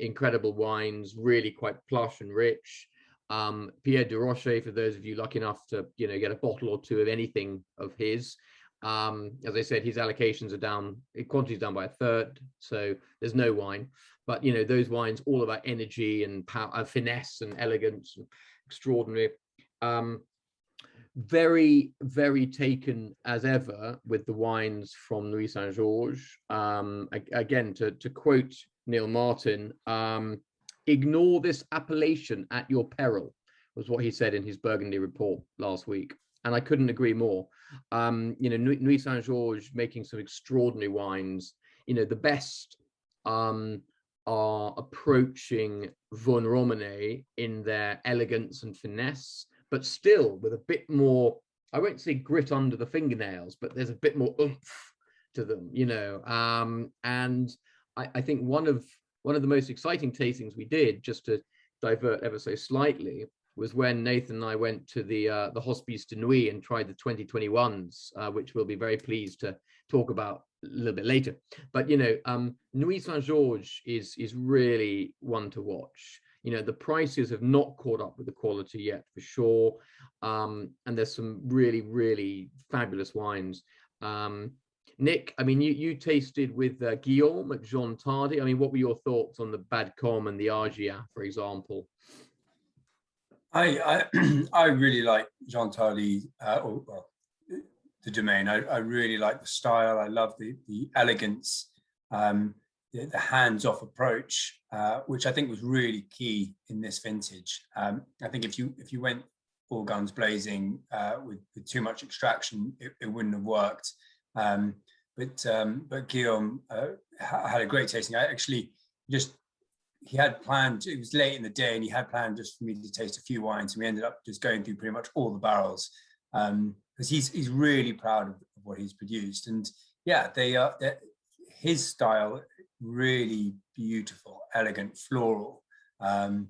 incredible wines, really quite plush and rich. Pierre de Rocher, for those of you lucky enough to get a bottle or two of anything of his. As I said, his allocations are down, quantity's down by a third, so there's no wine. But those wines all about energy and power, finesse and elegance, and extraordinary. Very, very taken as ever with the wines from Nuits Saint-Georges. Again, to quote Neil Martin, ignore this appellation at your peril, was what he said in his Burgundy report last week. And I couldn't agree more. Nuits Saint-Georges making some extraordinary wines. The best are approaching Vosne Romanée in their elegance and finesse, but still with a bit more, I won't say grit under the fingernails, but there's a bit more oomph to them, and I think one of the most exciting tastings we did, just to divert ever so slightly, was when Nathan and I went to the Hospice de Nuit and tried the 2021s, which we'll be very pleased to talk about a little bit later. But Nuits Saint-Georges is really one to watch. The prices have not caught up with the quality yet, for sure. And there's some really, really fabulous wines. Nick, you tasted with Guillaume at Jean Tardy. What were your thoughts on the Badcom and the Argia, for example?
I really like Jean Tardy, the Domaine. I really like the style. I love the elegance, the hands-off approach, which I think was really key in this vintage. I think if you went all guns blazing with too much extraction, it wouldn't have worked. But Guillaume had a great tasting. He had planned, it was late in the day, and he had planned just for me to taste a few wines, and we ended up just going through pretty much all the barrels, because he's really proud of what he's produced. And yeah, his style, really beautiful, elegant, floral, and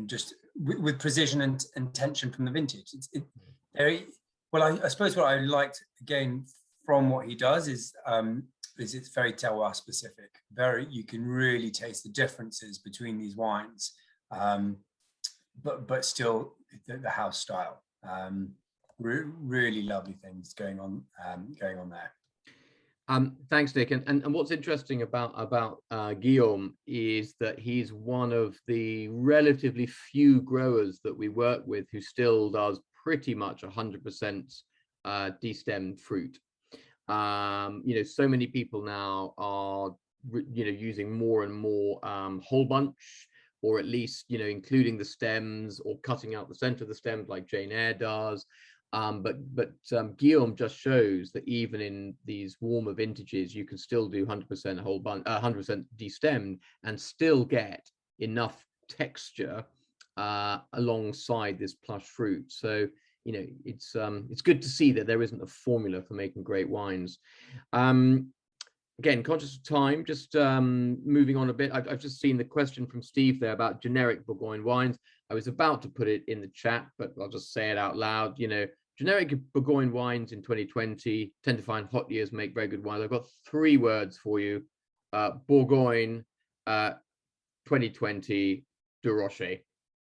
just with precision and tension from the vintage. I suppose what I liked again from what he does is it's very terroir specific. You can really taste the differences between these wines, but still the house style. Really lovely things going on there.
Thanks, Nick. And what's interesting about Guillaume is that he's one of the relatively few growers that we work with who still does pretty much 100% destemmed fruit. So many people now are using more and more whole bunch, or at least including the stems or cutting out the center of the stems like Jane Eyre does. But Guillaume just shows that even in these warmer vintages, you can still do 100% whole bunch, 100% destemmed, and still get enough texture alongside this plush fruit. So it's good to see that there isn't a formula for making great wines. Again, conscious of time, just moving on a bit. I've just seen the question from Steve there about generic Bourgogne wines. I was about to put it in the chat, but I'll just say it out loud. Generic Bourgogne wines in 2020 tend to find hot years make very good wines. I've got 3 words for you: Bourgogne, 2020, de Rocher.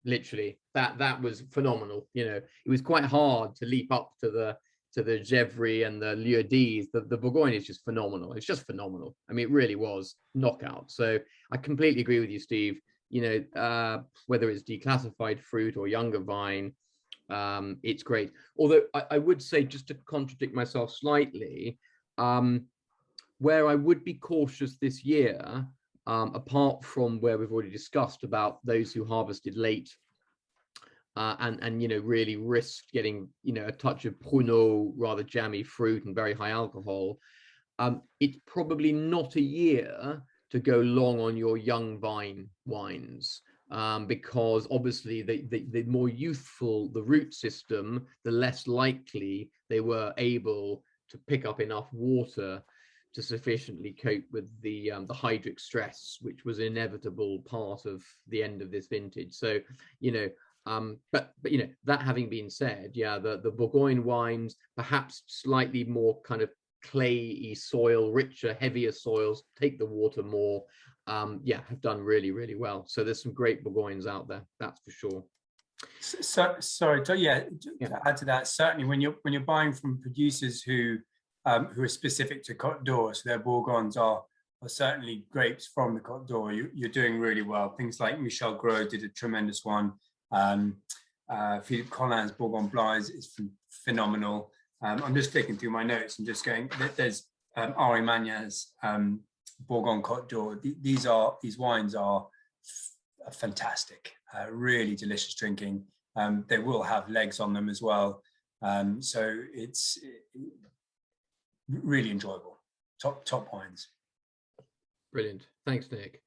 Literally, that was phenomenal. It was quite hard to leap up to the Gevrey and the Lieu-Dits. The Bourgogne is just phenomenal. It's just phenomenal. It really was knockout. So I completely agree with you, Steve. Whether it's declassified fruit or younger vine, it's great. Although I would say, just to contradict myself slightly, where I would be cautious this year, apart from where we've already discussed about those who harvested late and really risked getting a touch of pruneau, rather jammy fruit and very high alcohol, it's probably not a year to go long on your young vine wines, because obviously the more youthful the root system, the less likely they were able to pick up enough water to sufficiently cope with the hydric stress, which was an inevitable part of the end of this vintage. So, you know, but you know, that having been said, yeah, the Bourgogne wines, perhaps slightly more kind of clayey soil, richer, heavier soils, take the water more, yeah, have done really, really well. So there's some great Bourgognes out there, that's for sure.
So, sorry, to add to that, certainly when you're buying from producers who are specific to Côte d'Or, so their Bourgognes are certainly grapes from the Côte d'Or, you're doing really well. Things like Michel Gros did a tremendous one. Philippe Collin's Bourgogne Blanc is phenomenal. I'm just flicking through my notes and just going, there's Henri Magnet's Bourgogne Côte d'Or. These wines are fantastic, really delicious drinking. They will have legs on them as well. So it's really enjoyable. Top wines.
Brilliant. Thanks, Nick.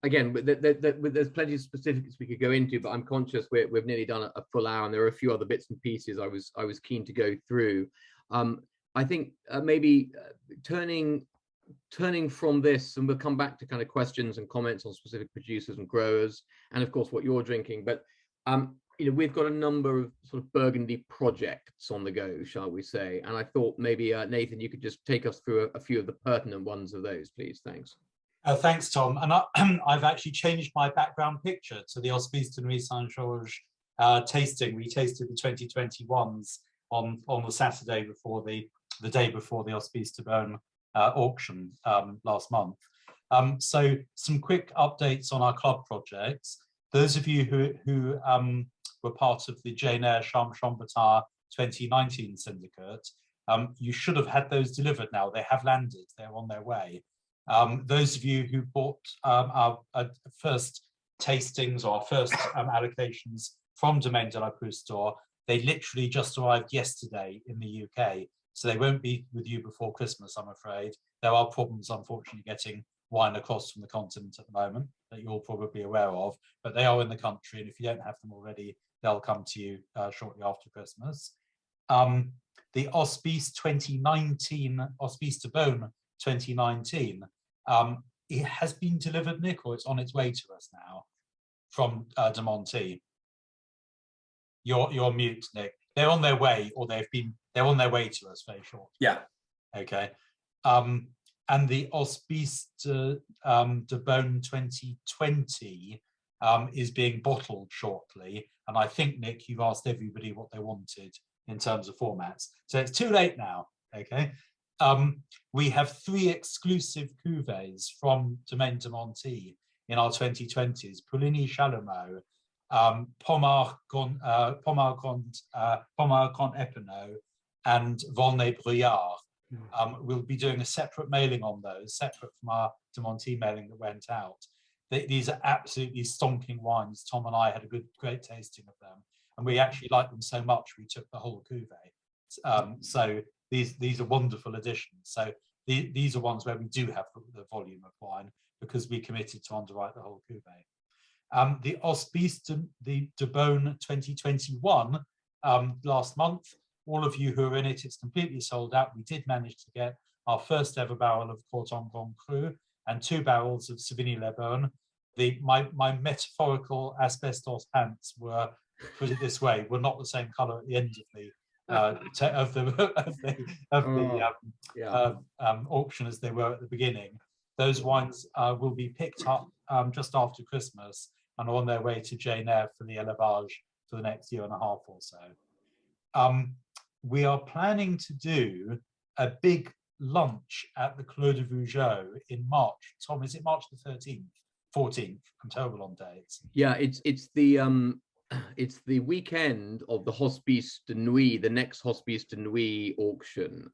Again, there's plenty of specifics we could go into, but I'm conscious we've nearly done a full hour, and there are a few other bits and pieces I was keen to go through. I think maybe turning from this, and we'll come back to kind of questions and comments on specific producers and growers, and of course what you're drinking. But you know, we've got a number of sort of Burgundy projects on the go, shall we say? And I thought maybe Nathan, you could just take us through a few of the pertinent ones of those, please. Thanks.
Thanks, Tom. And I've actually changed my background picture to the Hospice de Nuit Saint-Georges tasting. We tasted the 2021s on the Saturday before the day before the Hospice de Beaune auction last month. So some quick updates on our club projects. Those of you who were part of the Jane Eyre Chambertin 2019 syndicate, you should have had those delivered now. They have landed, they're on their way. Those of you who bought our first tastings or our first allocations from Domaine de la Prousse store, they literally just arrived yesterday in the UK. So they won't be with you before Christmas, I'm afraid. There are problems, unfortunately, getting wine across from the continent at the moment that you're probably aware of, but they are in the country, and if you don't have them already, they'll come to you shortly after Christmas. The Hospice 2019, Hospice de Beaune 2019, it has been delivered, Nick, or it's on its way to us now from de Monty. You're mute, Nick. They're on their way, or they're on their way to us very shortly.
Yeah.
Okay. And the Hospice de Beaune 2020 is being bottled shortly. And I think, Nick, you've asked everybody what they wanted in terms of formats. So it's too late now, okay? We have 3 exclusive cuvées from Domaine de Monty in our 2020s, Pouligny Chalumeau, Pommard Grand Epinot, and Volnay Brouillard. We'll be doing a separate mailing on those, separate from our de Monty mailing that went out. These are absolutely stonking wines. Tom and I had a great tasting of them, and we actually liked them so much we took the whole cuvée. So these are wonderful additions. So these are ones where we do have the volume of wine because we committed to underwrite the whole cuvée. The Hospice de Beaune 2021 last month. All of you who are in it, it's completely sold out. We did manage to get our first ever barrel of Corton Grand Cru and 2 barrels of Savigny-les-Beaune. My metaphorical asbestos pants were, put it this way, were not the same colour at the end of the auction as they were at the beginning. Those wines will be picked up just after Christmas and are on their way to Jane Eyre for the élevage for the next year and a half or so. We are planning to do a big lunch at the Clos de Vougeot in March. Tom, is it March the 13th, 14th? I'm terrible on dates.
Yeah, it's the weekend of the Hospice de Nuit, the next Hospice de Nuit auction,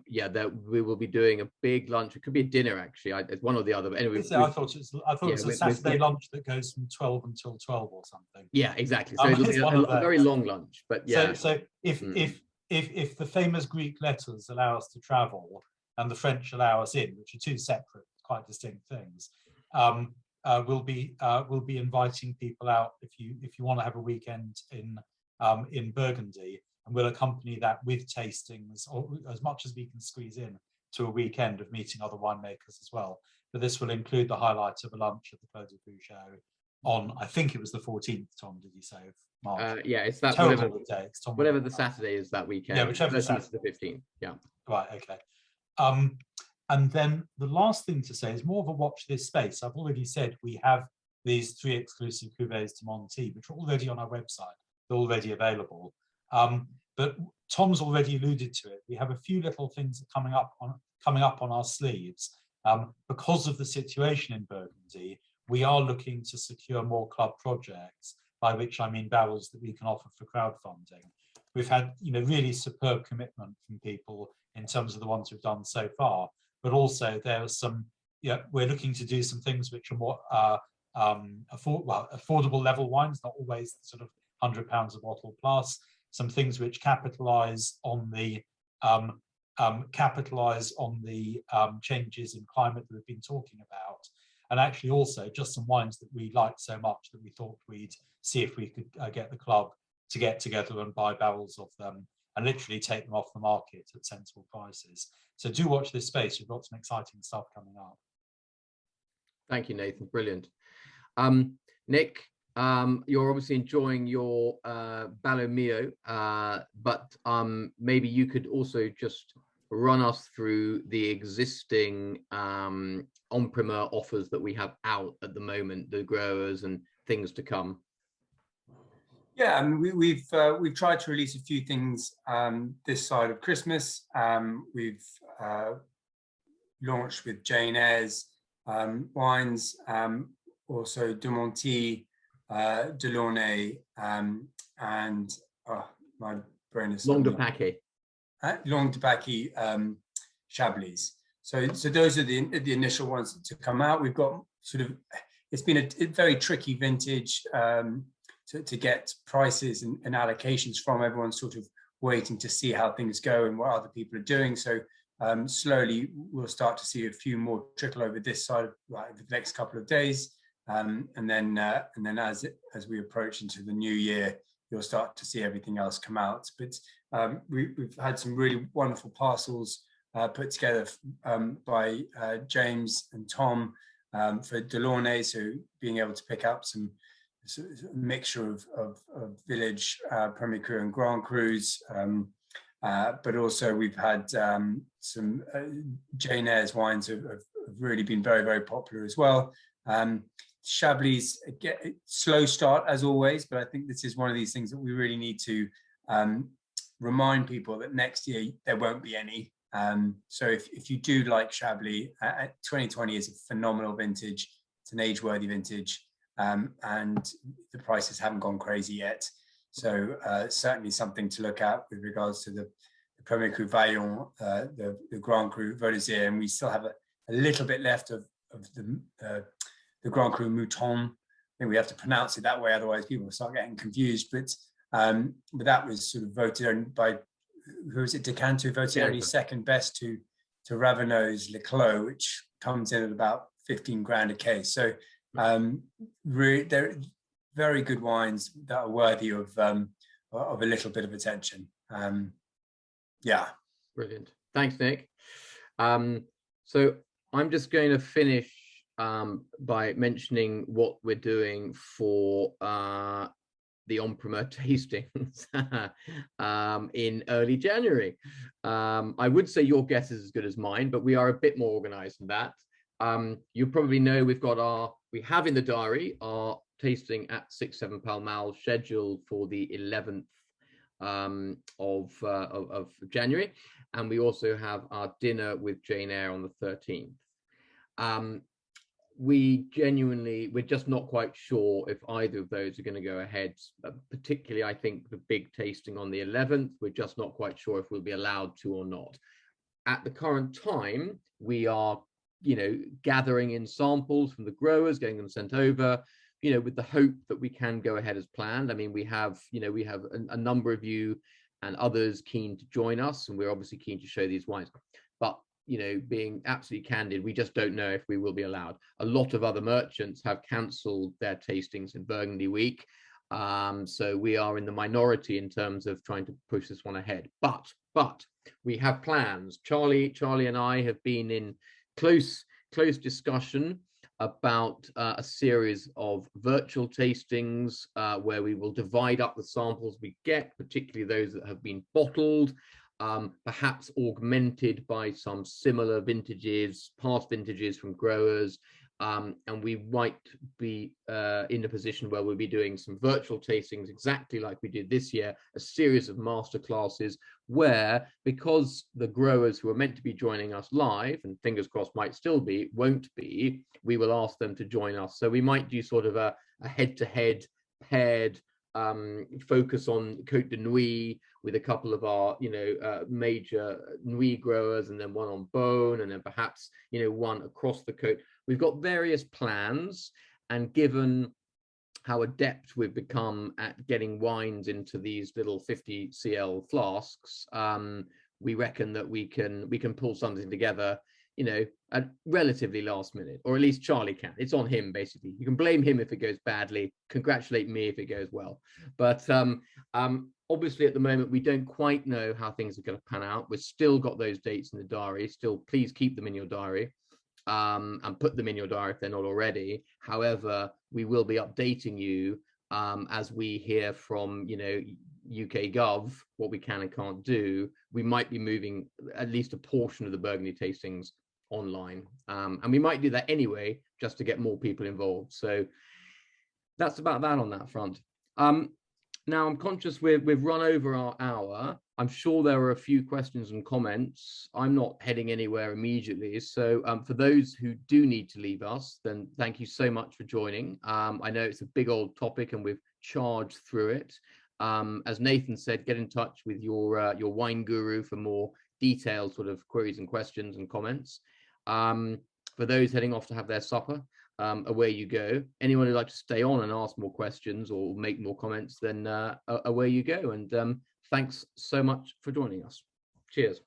yeah, we will be doing a big lunch. It could be a dinner, actually. It's one or the other. But anyway,
I thought it was a Saturday lunch that goes from 12 until 12 or something.
Yeah, exactly. So it'll be a very long lunch. But yeah.
So if if the famous Greek letters allow us to travel and the French allow us in, which are two separate, quite distinct things, we'll be inviting people out if you want to have a weekend in Burgundy, and we'll accompany that with tastings, or as much as we can squeeze in to a weekend of meeting other winemakers as well. But this will include the highlight of a lunch at the Clos de Fougeot on, I think it was the 14th, Tom, did you say, of March?
Yeah, it's that
Terrible
whatever,
with dates, Tom,
whatever the Saturday is that weekend.
Yeah, whichever the Saturday.
The 15th. Yeah.
Right, okay. And then the last thing to say is more of a watch this space. I've already said we have these 3 exclusive cuvées to Monty, which are already on our website. They're already available. But Tom's already alluded to it. We have a few little things coming up on our sleeves. Because of the situation in Burgundy, we are looking to secure more club projects, by which I mean barrels that we can offer for crowdfunding. We've had, really superb commitment from people in terms of the ones we've done so far, but also there are some, we're looking to do some things which are more affordable level wines, not always sort of £100 a bottle plus, some things which capitalize on the changes in climate that we've been talking about, and actually also just some wines that we liked so much that we thought we'd see if we could get the club to get together and buy barrels of them and literally take them off the market at sensible prices. So do watch this space. We've got some exciting stuff coming up.
Thank you, Nathan. Brilliant. Nick, you're obviously enjoying your Ballo Mio, but maybe you could also just run us through the existing en primeur offers that we have out at the moment, the growers and things to come.
Yeah, I mean, we've tried to release a few things this side of Christmas. We've launched with Jane Eyre's wines, also De Monty, Delaunay, and my brain is
Long de Paquet.
Long de Paquet, Chablis. So those are the initial ones to come out. We've got it's been a very tricky vintage to get prices and allocations from. Everyone's sort of waiting to see how things go and what other people are doing. So slowly we'll start to see a few more trickle over this side of the next couple of days. And then as we approach into the new year, you'll start to see everything else come out. But we've had some really wonderful parcels put together by James and Tom for Delaunay, so being able to pick up some mixture of village Premier Cru and Grand Crus, but also we've had some Jane Eyre's wines have really been very, very popular as well. Chablis, slow start as always, but I think this is one of these things that we really need to remind people that next year there won't be any. So if you do like Chablis, 2020 is a phenomenal vintage. It's an age-worthy vintage, and the prices haven't gone crazy yet. So certainly something to look at with regards to the Premier Cru Vaillant, the Grand Cru Vaudésire, and we still have a little bit left of the Grand Cru Mouton. I think we have to pronounce it that way, otherwise people will start getting confused. But that was sort of voted by, who was it, Decanter, voted only second best to Ravenau's Le Clos, which comes in at about 15 grand a case. So they're very good wines that are worthy of a little bit of attention. Yeah.
Brilliant. Thanks, Nick. So I'm just going to finish by mentioning what we're doing for the en primeur tastings in early January. I would say your guess is as good as mine, but we are a bit more organized than that. You probably know we have in the diary our tasting at 6-7 Pall Mall scheduled for the 11th of January, and we also have our dinner with Jane Eyre on the 13th. We're just not quite sure if either of those are going to go ahead, particularly I think the big tasting on the 11th, we're just not quite sure if we'll be allowed to or not. At the current time, we are gathering in samples from the growers, getting them sent over, with the hope that we can go ahead as planned. I mean, we have a number of you and others keen to join us, and we're obviously keen to show these wines. But being absolutely candid, we just don't know if we will be allowed. A lot of other merchants have cancelled their tastings in Burgundy Week, so we are in the minority in terms of trying to push this one ahead. But we have plans. Charlie and I have been in close discussion about a series of virtual tastings where we will divide up the samples we get, particularly those that have been bottled, perhaps augmented by some similar vintages, past vintages from growers. And we might be in a position where we'll be doing some virtual tastings exactly like we did this year, a series of masterclasses where, because the growers who are meant to be joining us live, and fingers crossed might still be, won't be, we will ask them to join us. So we might do sort of a head-to-head paired focus on Côte de Nuit with a couple of our major Nuit growers, and then one on Beaune, and then perhaps one across the Côte. We've got various plans, and given how adept we've become at getting wines into these little 50 cl flasks, we reckon that we can pull something together at relatively last minute, or at least Charlie can. It's on him, basically. You can blame him if it goes badly, congratulate me if it goes well. But obviously at the moment we don't quite know how things are going to pan out. We've still got those dates in the diary. Still, please keep them in your diary, and put them in your diary if they're not already. However, we will be updating you as we hear from UK Gov what we can and can't do. We might be moving at least a portion of the Burgundy tastings online, and we might do that anyway just to get more people involved. So that's about that on that front. Now I'm conscious we've run over our hour. I'm sure there are a few questions and comments. I'm not heading anywhere immediately, so for those who do need to leave us, then thank you so much for joining. I know it's a big old topic and we've charged through it. As Nathan said, get in touch with your wine guru for more detailed sort of queries and questions and comments. For those heading off to have their supper, away you go. Anyone who'd like to stay on and ask more questions or make more comments, then away you go. And thanks so much for joining us. Cheers.